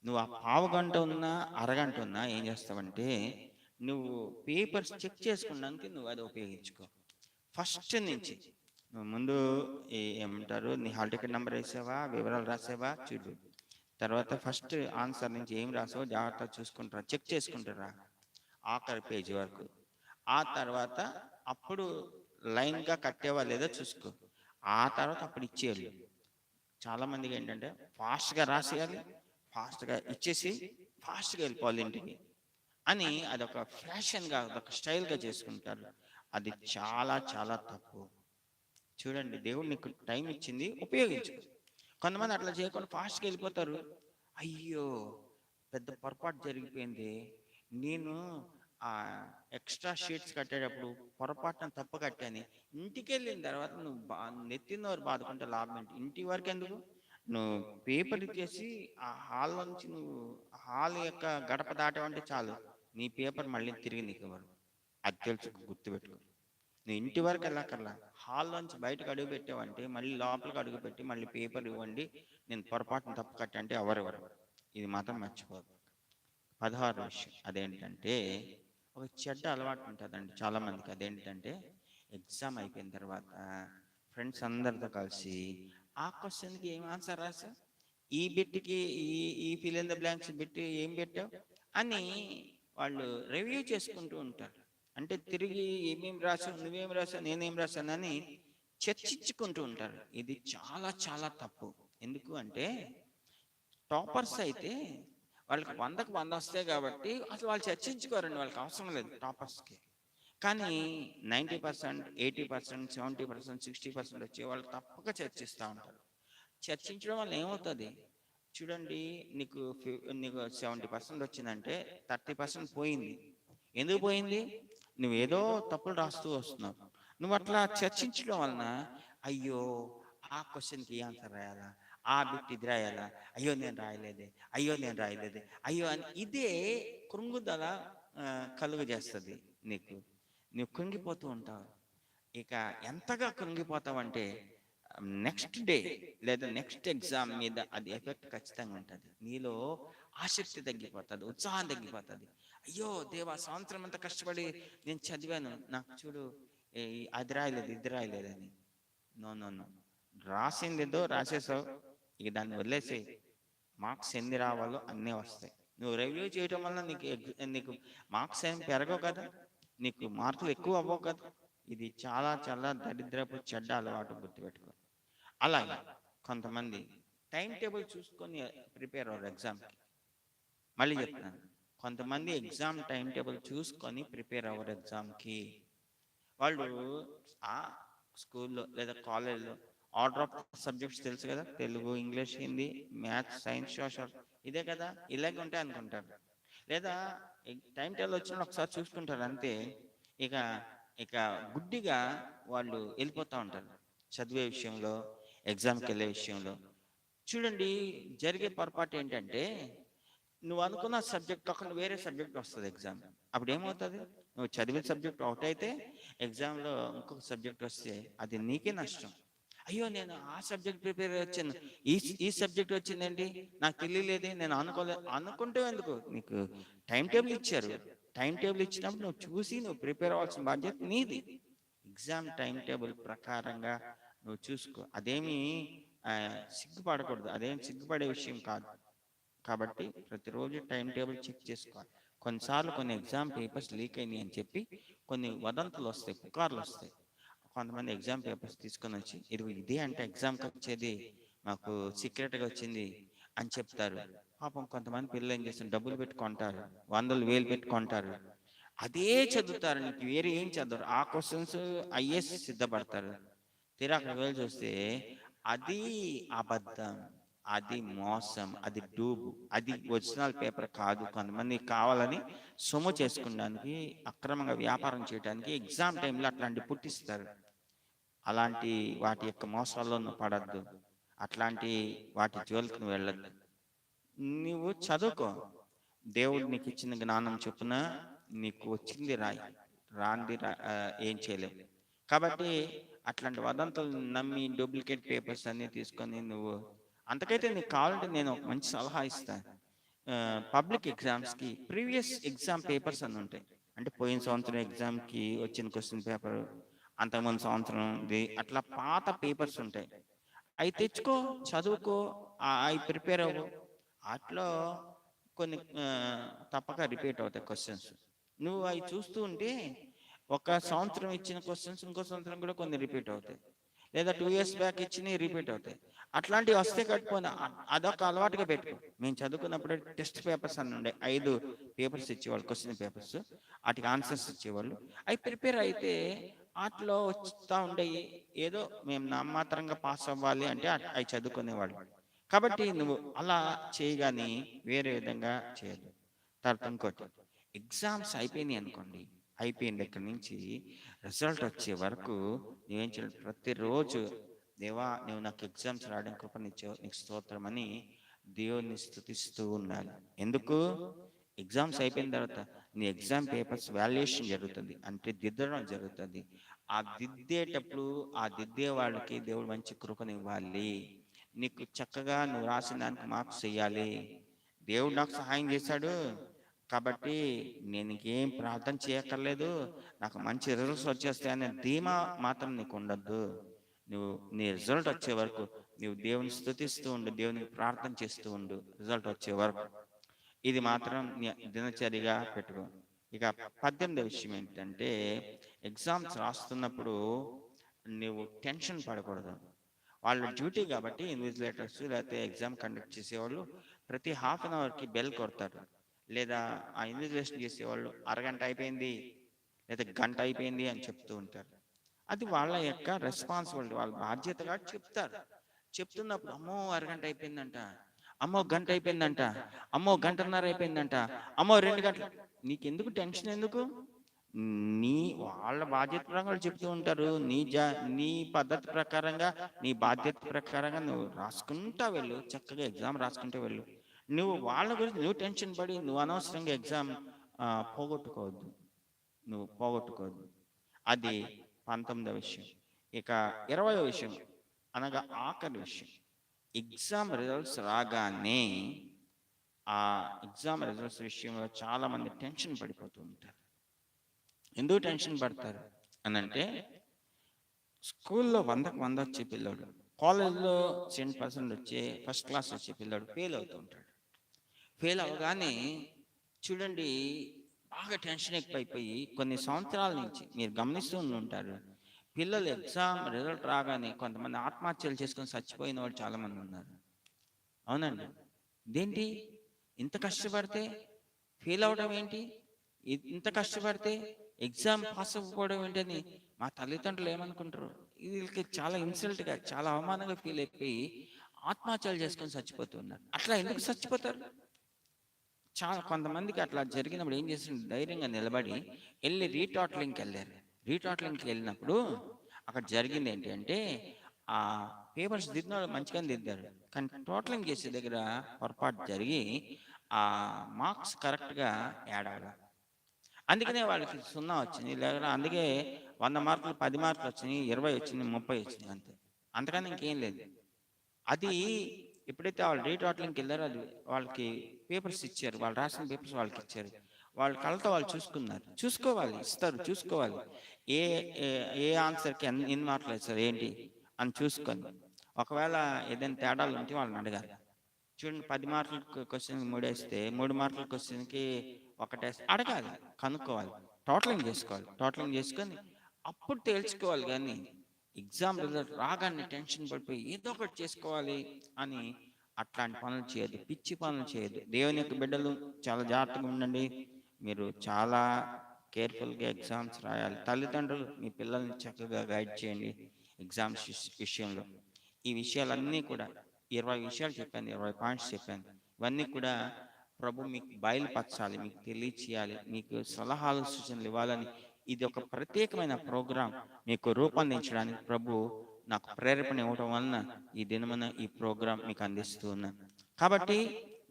నువ్వు ఆ పావు గంట ఉన్నా అరగంట ఉన్నా ఏం చేస్తావంటే, నువ్వు పేపర్స్ చెక్ చేసుకున్నాక నువ్వు అది ఉపయోగించుకో. ఫస్ట్ నుంచి నువ్వు ముందు ఏమంటారు, నీ హాల్ టికెట్ నెంబర్ వేసావా, వివరాలు రాసావా చూడు. తర్వాత ఫస్ట్ ఆన్సర్ నుంచి ఏం రాసావో జాగ్రత్తగా చూసుకుంటారా, చెక్ చేసుకుంటారా ఆఖరి పేజీ వరకు. ఆ తర్వాత అప్పుడు లైన్గా కట్టేవా లేదా చూసుకో. ఆ తర్వాత అప్పుడు ఇచ్చేయాలి. చాలా మందికి ఏంటంటే ఫాస్ట్గా రాసేయాలి, ఫాస్ట్గా ఇచ్చేసి ఫాస్ట్గా వెళ్ళిపోవాలి ఇంటికి అని అదొక ఫ్యాషన్గా, అదొక స్టైల్గా చేసుకుంటారు. అది చాలా చాలా తప్పు. చూడండి, దేవుడు నీకు టైం ఇచ్చింది, ఉపయోగించు. కొంతమంది అట్లా చేయకుండా ఫాస్ట్గా వెళ్ళిపోతారు. అయ్యో, పెద్ద పొరపాటు జరిగిపోయింది, నేను ఆ ఎక్స్ట్రా షీట్స్ కట్టేటప్పుడు పొరపాటున తప్పు కట్టాను. ఇంటికి వెళ్ళిన తర్వాత నువ్వు నెత్తినవారు బాదుకుంటే లాభం ఏంటి? ఇంటి వరకు ఎందుకు? నువ్వు పేపర్ ఇచ్చేసి ఆ హాల్ నుంచి నువ్వు హాల్ యొక్క గడప దాటావంటే చాలు, నీ పేపర్ మళ్ళీ తిరిగి నీకు ఇవ్వరు. అది తెలుసు, గుర్తుపెట్టుకో. నువ్వు ఇంటి వరకు వెళ్ళక్కర్లా, హాల్ నుంచి బయటకు అడుగు పెట్టావంటే మళ్ళీ లోపలికి అడుగు పెట్టి మళ్ళీ పేపర్ ఇవ్వండి, నేను పొరపాటున తప్పు కట్టంటే ఎవరెవరు. ఇది మాత్రం మర్చిపోదు. 16వ విషయం అదేంటంటే, ఒక చెడ్డ అలవాటు ఉంటుందండి చాలా మందికి. అదేంటంటే, ఎగ్జామ్ అయిపోయిన తర్వాత ఫ్రెండ్స్ అందరితో కలిసి ఆ క్వశ్చన్కి ఏం ఆన్సర్ రాసా, ఈ బిట్కి ఈ fill in the blanks bit ఏం పెట్టావు అని వాళ్ళు రివ్యూ చేసుకుంటూ ఉంటారు. అంటే తిరిగి ఏమేమి రాసావు, నువ్వేం రాసావు, నేనేం రాశానని చర్చించుకుంటూ ఉంటారు. ఇది చాలా చాలా తప్పు. ఎందుకు అంటే, టాపర్స్ అయితే వాళ్ళకి 100కు 100 వస్తాయి కాబట్టి అసలు వాళ్ళు చర్చించుకోరండి, వాళ్ళకి అవసరం లేదు టాపర్స్కి. కానీ 90%, 80%, 70%, 60% వచ్చే వాళ్ళు తప్పక చర్చిస్తూ ఉంటారు. చర్చించడం వల్ల ఏమవుతుంది చూడండి, నీకు 70% వచ్చిందంటే 30% పోయింది. ఎందుకు పోయింది? నువ్వేదో తప్పులు రాస్తూ వస్తున్నావు. నువ్వు అట్లా చర్చించడం వలన అయ్యో, ఆ క్వశ్చన్కి ఏ ఆన్సర్ రాయాలా, ఆ బిట్ ఇది రాయాలా, అయ్యో నేను రాయలేదే, అయ్యో నేను రాయలేదే, అయ్యో అని ఇదే కృంగుదల కలుగు చేస్తుంది నీకు. నువ్వు కృంగిపోతూ ఉంటావు. ఇక ఎంతగా కృంగిపోతావంటే నెక్స్ట్ డే లేదా నెక్స్ట్ ఎగ్జామ్ మీద అది ఎఫెక్ట్ ఖచ్చితంగా ఉంటుంది. నీలో ఆసక్తి తగ్గిపోతుంది, ఉత్సాహం తగ్గిపోతుంది. అయ్యో దేవా, సంవత్సరం అంతా కష్టపడి నేను చదివాను, నాకు చూడు అది రాయలేదు ఇది రాయలేదని. నో నో నో, రాసింది ఏదో రాసేసావు, ఇక దాన్ని వదిలేసేయి. మార్క్స్ ఎన్ని రావాలో అన్నీ వస్తాయి. నువ్వు రివ్యూ చేయటం వల్ల నీకు మార్క్స్ ఏం పెరగవు కదా, నీకు మార్కులు ఎక్కువ అవ్వవు కదా. ఇది చాలా చాలా దరిద్రపు చెడ్డ అలవాటు, గుర్తుపెట్టుకో. అలాగే కొంతమంది టైం టేబుల్ చూసుకొని ప్రిపేర్ అవ్వరు ఎగ్జామ్కి. మళ్ళీ చెప్తున్నాను, కొంతమంది ఎగ్జామ్ టైం టేబుల్ చూసుకొని ప్రిపేర్ అవ్వరు ఎగ్జామ్కి. వాళ్ళు ఆ స్కూల్లో లేదా కాలేజ్లో ఆర్డర్ ఆఫ్ సబ్జెక్ట్స్ తెలుసు కదా, Telugu, English, Hindi, maths, science, social, ఇదే కదా, ఇలాగే ఉంటాయి అనుకుంటారు. లేదా టైం టేబుల్ వచ్చిన ఒకసారి చూసుకుంటారు అంతే. ఇక ఇక గుడ్డిగా వాళ్ళు వెళ్ళిపోతూ ఉంటారు చదివే విషయంలో, ఎగ్జామ్కి వెళ్ళే విషయంలో. చూడండి, జరిగే పొరపాటు ఏంటంటే, నువ్వు అనుకున్న సబ్జెక్ట్ కాకుండా వేరే సబ్జెక్ట్ వస్తుంది ఎగ్జామ్. అప్పుడు ఏమవుతుంది, నువ్వు చదివిన సబ్జెక్ట్ ఒకటైతే ఎగ్జామ్లో ఇంకొక సబ్జెక్ట్ వస్తే అది నీకే నష్టం. అయ్యో, నేను ఆ సబ్జెక్ట్ ప్రిపేర్ వచ్చాను, ఈ ఈ సబ్జెక్ట్ వచ్చిందండి, నాకు తెలియలేదే, నేను అనుకోలేదు. అనుకుంటే ఎందుకు, నీకు టైం టేబుల్ ఇచ్చారు. టైం టేబుల్ ఇచ్చినప్పుడు నువ్వు చూసి నువ్వు ప్రిపేర్ అవ్వాల్సిన బాధ్యత నీది. ఎగ్జామ్ టైం టేబుల్ ప్రకారంగా నువ్వు చూసుకో. అదేమి సిగ్గుపడకూడదు, అదేం సిగ్గుపడే విషయం కాదు. కాబట్టి ప్రతిరోజు టైం టేబుల్ చెక్ చేసుకోవాలి. కొన్నిసార్లు కొన్ని ఎగ్జామ్ పేపర్స్ లీక్ అయినాయి అని చెప్పి కొన్ని వదంతులు వస్తాయి, పుకార్లు వస్తాయి. కొంతమంది ఎగ్జామ్ పేపర్స్ తీసుకొని వచ్చి, ఇదే అంటే ఎగ్జామ్కి వచ్చేది, మాకు సీక్రెట్గా వచ్చింది అని చెప్తారు. పాపం కొంతమంది పిల్లలు ఏం చేస్తారు, డబ్బులు పెట్టుకుంటారు, వందలు వేలు పెట్టుకుంటారు, అదే చదువుతారు, నీకు వేరే ఏం చదవరు. ఆ క్వశ్చన్స్ ఐఏఎస్ సిద్ధపడతారు. తీరా అక్కడికి వెళ్ళి చూస్తే అది అబద్ధం, అది మోసం, అది డూబు, అది ఒరిజినల్ పేపర్ కాదు. కొంతమంది కావాలని సొమ్ము చేసుకోవడానికి, అక్రమంగా వ్యాపారం చేయడానికి ఎగ్జామ్ టైంలో అట్లాంటి పుట్టిస్తారు. అలాంటి వాటి యొక్క మోసాల్లో నువ్వు పడద్దు, అట్లాంటి వాటి జోలికి నువ్వు వెళ్ళద్దు. నువ్వు చదువుకో, దేవుడు నీకు ఇచ్చిన జ్ఞానం చొప్పున నీకు వచ్చింది రాయి, రాంది ఏం చేయలేవు. కాబట్టి అట్లాంటి వదంతులు నమ్మి డూప్లికేట్ పేపర్స్ అన్ని తీసుకొని నువ్వు, అంతకైతే నీకు కావాలంటే నేను ఒక మంచి సలహా ఇస్తాను. పబ్లిక్ ఎగ్జామ్స్కి ప్రీవియస్ ఎగ్జామ్ పేపర్స్ అని ఉంటాయి. అంటే పోయిన సంవత్సరం ఎగ్జామ్కి వచ్చిన క్వశ్చన్ పేపర్, అంతకుముందు సంవత్సరంది, అట్లా పాత పేపర్స్ ఉంటాయి. అవి తెచ్చుకో, చదువుకో, అవి ప్రిపేర్ అవ్వు. అట్లా కొన్ని తప్పక రిపీట్ అవుతాయి క్వశ్చన్స్. నువ్వు అవి చూస్తూ ఉంటే ఒక సంవత్సరం ఇచ్చిన క్వశ్చన్స్ ఇంకో సంవత్సరం కూడా కొన్ని రిపీట్ అవుతాయి, లేదా 2 years బ్యాక్ ఇచ్చినవి రిపీట్ అవుతాయి. అట్లాంటివి వస్తే కట్టుకొని అదొక అలవాటుగా పెట్టుకో. మేము చదువుకున్నప్పుడు టెస్ట్ పేపర్స్ అని ఉండే, 5 పేపర్స్ ఇచ్చేవాళ్ళు, క్వశ్చన్ పేపర్స్, వాటికి ఆన్సర్స్ ఇచ్చేవాళ్ళు. అవి ప్రిపేర్ అయితే వాటిలో వస్తూ ఉండేవి. ఏదో మేము నామాత్రంగా పాస్ అవ్వాలి అంటే అవి చదువుకునేవాళ్ళు. కాబట్టి నువ్వు అలా చేయగాని వేరే విధంగా చేయదు. తర్వాత ఇంకోటి, ఎగ్జామ్స్ అయిపోయినాయి అనుకోండి, అయిపోయిన దగ్గర నుంచి రిజల్ట్ వచ్చే వరకు నువ్వేం చేయాలి, ప్రతిరోజు దేవా నువ్వు నాకు ఎగ్జామ్స్ రాయడం కృపనిచ్చావు, నీకు స్తోత్రం అని దేవుని స్తుతిస్తూ ఉండాలి. ఎందుకు, ఎగ్జామ్స్ అయిపోయిన తర్వాత నీ ఎగ్జామ్ పేపర్స్ వాల్యుయేషన్ జరుగుతుంది, అంటే దిద్దడం జరుగుతుంది. ఆ దిద్దేటప్పుడు ఆ దిద్దే వాళ్ళకి దేవుడు మంచి కృపనివ్వాలి. నీకు చక్కగా నువ్వు రాసిన దానికి మార్క్స్ చెయ్యాలి. దేవుడు నాకు సహాయం చేశాడు కాబట్టి నేను ఇంకేం ప్రార్థన చేయక్కర్లేదు, నాకు మంచి రిజల్ట్స్ వచ్చేస్తాయనే ధీమా మాత్రం నీకు ఉండద్దు. నువ్వు నీ రిజల్ట్ వచ్చే వరకు నువ్వు దేవుని స్తుతిస్తూ ఉండు, దేవునికి ప్రార్థన చేస్తూ ఉండు రిజల్ట్ వచ్చే వరకు. ఇది మాత్రం దినచర్యగా పెట్టుకో. ఇక 18వ విషయం ఏంటంటే, ఎగ్జామ్స్ రాస్తున్నప్పుడు నువ్వు టెన్షన్ పడకూడదు. వాళ్ళ డ్యూటీ కాబట్టి ఇన్విజిలేటర్స్ లేకపోతే ఎగ్జామ్ కండక్ట్ చేసేవాళ్ళు ప్రతి హాఫ్-అన్-అవర్కి బెల్ కొడతారు. లేదా ఆ ఇన్విజిలేషన్ చేసేవాళ్ళు అరగంట అయిపోయింది లేదా గంట అయిపోయింది అని చెప్తూ ఉంటారు. అది వాళ్ళ యొక్క రెస్పాన్సిబిలిటీ, వాళ్ళ బాధ్యతగా చెప్తారు. చెప్తున్నప్పుడు అమ్మో అరగంట అయిపోయిందంట, అమ్మో గంట అయిపోయిందంట, అమ్మో గంటన్నర అయిపోయిందంట, అమ్మో 2 గంటలు, నీకెందుకు టెన్షన్ ఎందుకు? నీ వాళ్ళ బాధ్యత ప్రకారం చెప్తూ ఉంటారు. నీ పద్ధతి ప్రకారంగా, నీ బాధ్యత ప్రకారంగా నువ్వు రాసుకుంటా వెళ్ళు, చక్కగా ఎగ్జామ్ రాసుకుంటూ వెళ్ళు. నువ్వు వాళ్ళ గురించి నువ్వు టెన్షన్ పడి నువ్వు అనవసరంగా ఎగ్జామ్ పోగొట్టుకోవద్దు, నువ్వు పోగొట్టుకోవద్దు. అది 19వ విషయం. ఇక 20వ విషయం, అనగా ఆఖరి విషయం, ఎగ్జామ్ రిజల్ట్స్ రాగానే ఆ ఎగ్జామ్ రిజల్ట్స్ విషయంలో చాలా మంది టెన్షన్ పడిపోతూ ఉంటారు. ఎందుకు టెన్షన్ పడతారు అని అంటే, స్కూల్లో 100కి 100 వచ్చే పిల్లోడు కాలేజ్లో 70% వచ్చే ఫస్ట్ క్లాస్ వచ్చే పిల్లోడు ఫెయిల్ అవుతూ ఉంటాడు. ఫెయిల్ అవగానే చూడండి, బాగా టెన్షన్ ఎక్కువైపోయి కొన్ని సంవత్సరాల నుంచి మీరు గమనిస్తూ ఉంటారు, పిల్లలు ఎగ్జామ్ రిజల్ట్ రాగానే కొంతమంది ఆత్మహత్యలు చేసుకొని చచ్చిపోయిన వాళ్ళు చాలా మంది ఉన్నారు. అవునండి. ఇదేంటి, ఇంత కష్టపడితే ఫెయిల్ అవడం ఏంటి, ఇంత కష్టపడితే ఎగ్జామ్ పాస్ అవ్వకపోవడం ఏంటని మా తల్లిదండ్రులు ఏమనుకుంటారు? వీళ్ళకి చాలా ఇన్సల్ట్గా, చాలా అవమానంగా ఫీల్ అయిపోయి ఆత్మహత్యలు చేసుకొని చచ్చిపోతున్నారు. అట్లా ఎందుకు చచ్చిపోతారు? చాలా కొంతమందికి అట్లా జరిగినప్పుడు ఏం చేసింది, ధైర్యంగా నిలబడి వెళ్ళి రీటాట్లింగ్కి వెళ్ళారు. రీటాట్లింగ్కి వెళ్ళినప్పుడు అక్కడ జరిగింది ఏంటి అంటే, ఆ పేపర్స్ దిద్దిన వాళ్ళు మంచిగానే దిద్దారు, కానీ టోటలింగ్ చేసే దగ్గర పొరపాటు జరిగి ఆ మార్క్స్ కరెక్ట్గా యాడ్ అవ్వాలి. అందుకనే వాళ్ళకి 0 వచ్చింది. లేదా అందుకే 100 మార్కులు 10 మార్కులు వచ్చినాయి, 20 వచ్చినాయి, 30 వచ్చినాయి అంతే. అంతకన్నా ఇంకేం లేదు. అది ఎప్పుడైతే వాళ్ళు రీటాట్లింగ్కి వెళ్ళారో అది వాళ్ళకి పేపర్స్ ఇచ్చారు, వాళ్ళు రాసిన పేపర్స్ వాళ్ళకి ఇచ్చారు. వాళ్ళ కళ్ళతో వాళ్ళు చూసుకున్నారు. చూసుకోవాలి, ఇస్తారు, చూసుకోవాలి. ఏ ఏ ఏ ఆన్సర్కి ఎన్ని మార్కులు వేస్తారు ఏంటి అని చూసుకొని, ఒకవేళ ఏదైనా తేడాలు ఉంటే వాళ్ళని అడగాలి. చూడండి, 10 మార్కుల క్వశ్చన్ 3 వేస్తే 3 మార్కుల క్వశ్చన్కి 1 వేస్తే అడగాలి, కనుక్కోవాలి, టోటలింగ్ చేసుకోవాలి. టోటలింగ్ చేసుకొని అప్పుడు తేల్చుకోవాలి. కానీ ఎగ్జామ్ రిజల్ట్ రాగానే టెన్షన్ పడిపోయి ఏదో ఒకటి చేసుకోవాలి అని అట్లాంటి పనులు చేయొద్దు, పిచ్చి పనులు చేయొద్దు. దేవుని యొక్క బిడ్డలు చాలా జాగ్రత్తగా ఉండండి. మీరు చాలా కేర్ఫుల్గా ఎగ్జామ్స్ రాయాలి. తల్లిదండ్రులు మీ పిల్లల్ని చక్కగా గైడ్ చేయండి ఎగ్జామ్స్ విషయంలో. ఈ విషయాలన్నీ కూడా 20 విషయాలు చెప్పాను, 20 పాయింట్స్ చెప్పాను. ఇవన్నీ కూడా ప్రభు మీకు బయలుపరచాలి, మీకు తెలియచేయాలి, మీకు సలహాలు సూచనలు ఇవ్వాలని ఇది ఒక ప్రత్యేకమైన ప్రోగ్రాం మీకు రూపొందించడానికి ప్రభు నాకు ప్రేరేపణ ఇవ్వడం వలన ఈ దినమున ఈ ప్రోగ్రాం మీకు అందిస్తూ ఉన్నాను. కాబట్టి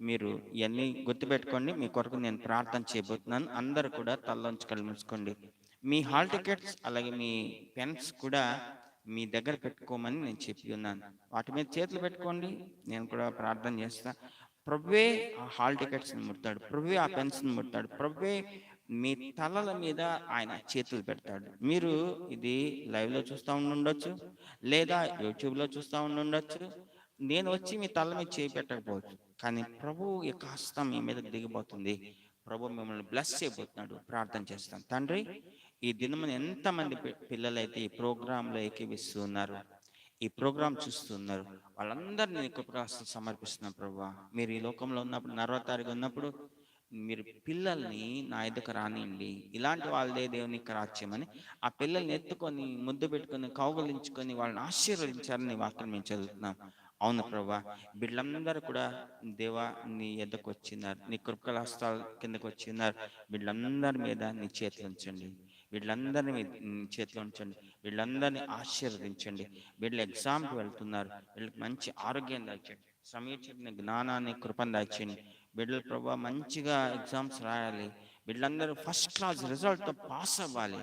మీరు ఇవన్నీ గుర్తుపెట్టుకోండి. మీ కొరకు నేను ప్రార్థన చేయబోతున్నాను. అందరూ కూడా తల్లోంచి కళ్ళు మూసుకోండి. మీ హాల్ టికెట్స్ అలాగే మీ పెన్స్ కూడా మీ దగ్గర పెట్టుకోమని నేను చెప్పి ఉన్నాను. వాటి మీద చేతులు పెట్టుకోండి, నేను కూడా ప్రార్థన చేస్తా. ప్రభువే ఆ హాల్ టికెట్స్ని ముడతాడు, ప్రభువే ఆ పెన్స్ని ముడతాడు, ప్రభువే మీ తలల మీద ఆయన చేతులు పెడతాడు. మీరు ఇది లైవ్లో చూస్తూ ఉండొచ్చు, లేదా యూట్యూబ్లో చూస్తూ ఉండొచ్చు. నేను వచ్చి మీ తల మీద చేయి పెట్టకపోవచ్చు, కానీ ప్రభు యొక్క హస్తం మీ మీద దిగిపోతుంది. ప్రభు మిమ్మల్ని బ్లెస్ చేయబోతున్నాడు. ప్రార్థన చేస్తాను. తండ్రి, ఈ దినమున ఎంతమంది పిల్లలైతే ఈ ప్రోగ్రాంలో ఏకీవిస్తూ ఉన్నారు, ఈ ప్రోగ్రాం చూస్తున్నారు, వాళ్ళందరినీ నీకు సమర్పిస్తున్నాం ప్రభువా. మీరు ఈ లోకంలో ఉన్నప్పుడు 40వ తారీఖు ఉన్నప్పుడు మీరు పిల్లల్ని నా ఎదుకు రానియండి, ఇలాంటి వాళ్ళదే దేవునికి రాజ్యమని ఆ పిల్లల్ని ఎత్తుకొని ముద్దు పెట్టుకొని కౌగులించుకొని వాళ్ళని ఆశీర్వదించాలని వాక్యం మేము చదువుతున్నాం. అవును ప్రభువా, వీళ్ళందరూ కూడా దేవా నీ ఎద్దకు వచ్చినారు, నీ కృపల హస్తాల కిందకు వచ్చినారు. వీళ్ళందరి మీద నీ చేతులు ఉంచండి, వీళ్ళందరినీ మీ చేతిలో ఉంచండి, వీళ్ళందరినీ ఆశీర్వదించండి. వీళ్ళు ఎగ్జామ్కి వెళ్తున్నారు, వీళ్ళకి మంచి ఆరోగ్యం దాచండి, సమీక్షించిన జ్ఞానాన్ని కృపను దాచండి. బిడ్డలు ప్రభావ మంచిగా ఎగ్జామ్స్ రాయాలి, వీళ్ళందరూ ఫస్ట్ క్లాస్ రిజల్ట్తో పాస్ అవ్వాలి.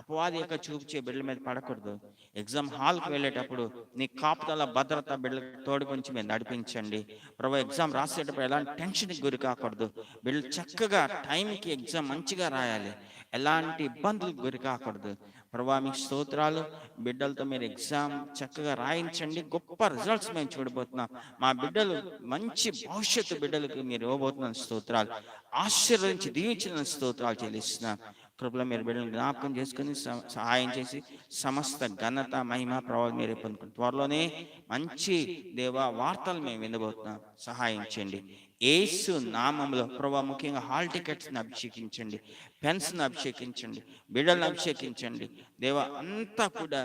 అపవాది యొక్క చూపించే బిడ్డల మీద పడకూడదు. ఎగ్జామ్ హాల్కి వెళ్ళేటప్పుడు నీ కాపుదల భద్రత బిడ్డలకు తోడు గురించి మీరు నడిపించండి ప్రభు. ఎగ్జామ్ రాసేటప్పుడు ఎలాంటి టెన్షన్కి గురి కాకూడదు. బిడ్డలు చక్కగా టైంకి ఎగ్జామ్ మంచిగా రాయాలి, ఎలాంటి ఇబ్బందులకు గురి కాకూడదు. ప్రభా మీకు స్తోత్రాలు. బిడ్డలతో మీరు ఎగ్జామ్ చక్కగా రాయించండి, గొప్ప రిజల్ట్స్ మేము చూడబోతున్నాం. మా బిడ్డలు మంచి భవిష్యత్తు బిడ్డలకు మీరు ఇవ్వబోతున్న స్తోత్రాలు, ఆశీర్వదించి దీవించిన స్తోత్రాలు చెల్లిస్తున్నాం. కృపలో మీరు బిడ్డలను జ్ఞాపకం చేసుకుని సహాయం చేసి సమస్త ఘనత మహిమ ప్రభావం మీరే పొందుకుంటాం. త్వరలోనే మంచి దేవా వార్తలు మేము వినబోతున్నాం, సహాయం చేయండి యేసు నామములో. ప్రభా ముఖ్యంగా హాల్ టికెట్స్ని అభిషేకించండి, పెన్స్ని అభిషేకించండి, బిడ్డలను అభిషేకించండి దేవా. అంతా కూడా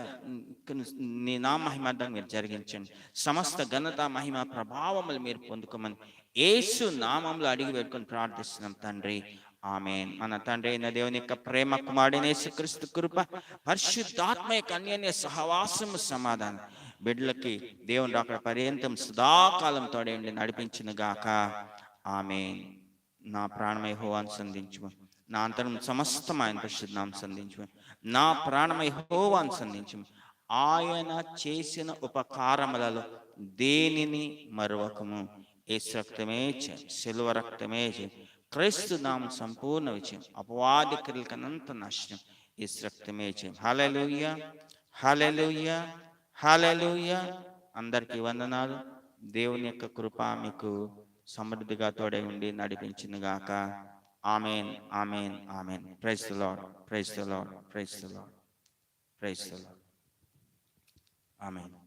నీ నా మహిమార్థం మీరు జరిగించండి. సమస్త ఘనత మహిమ ప్రభావములు మీరు పొందుకోమని యేసు నామంలో అడిగి పెట్టుకొని ప్రార్థిస్తున్నాం తండ్రి, ఆమేన్. మన తండ్రి అయిన దేవుని యొక్క ప్రేమ, కుమారుడైన యేసుక్రీస్తు కృప, పరిశుద్ధాత్మ యొక్క అన్యోన్య సహవాసము సమాధానం బిడ్డలకి దేవుని అక్కడ పర్యంతం సదాకాలం తోడేండి నడిపించును గాక. ఆమేన్. నా ప్రాణమై యెహోవాను సంధించుము, నా అంతరం సమస్తం ఆయన పరిశుద్ధనామమును సంధించుము. నా ప్రాణమై యెహోవాను సంధించుము, ఆయన చేసిన ఉపకారములలో దేనిని మరువకము. యేసు రక్తమే జయం, శిలువ రక్తమే జయం, క్రీస్తు నామం సంపూర్ణ విజయం, అపవాది క్రియలకనంత నాశనం, యేసు రక్తమే జయం. హల్లెలూయా, హల్లెలూయా, హల్లెలూయా. అందరికీ వందనాలు. దేవుని యొక్క కృప మీకు సమృద్ధిగా తోడై ఉండి నడిపించును గాక. Amen, amen, amen. Praise the lord, praise the lord, praise the lord, praise the lord. Amen.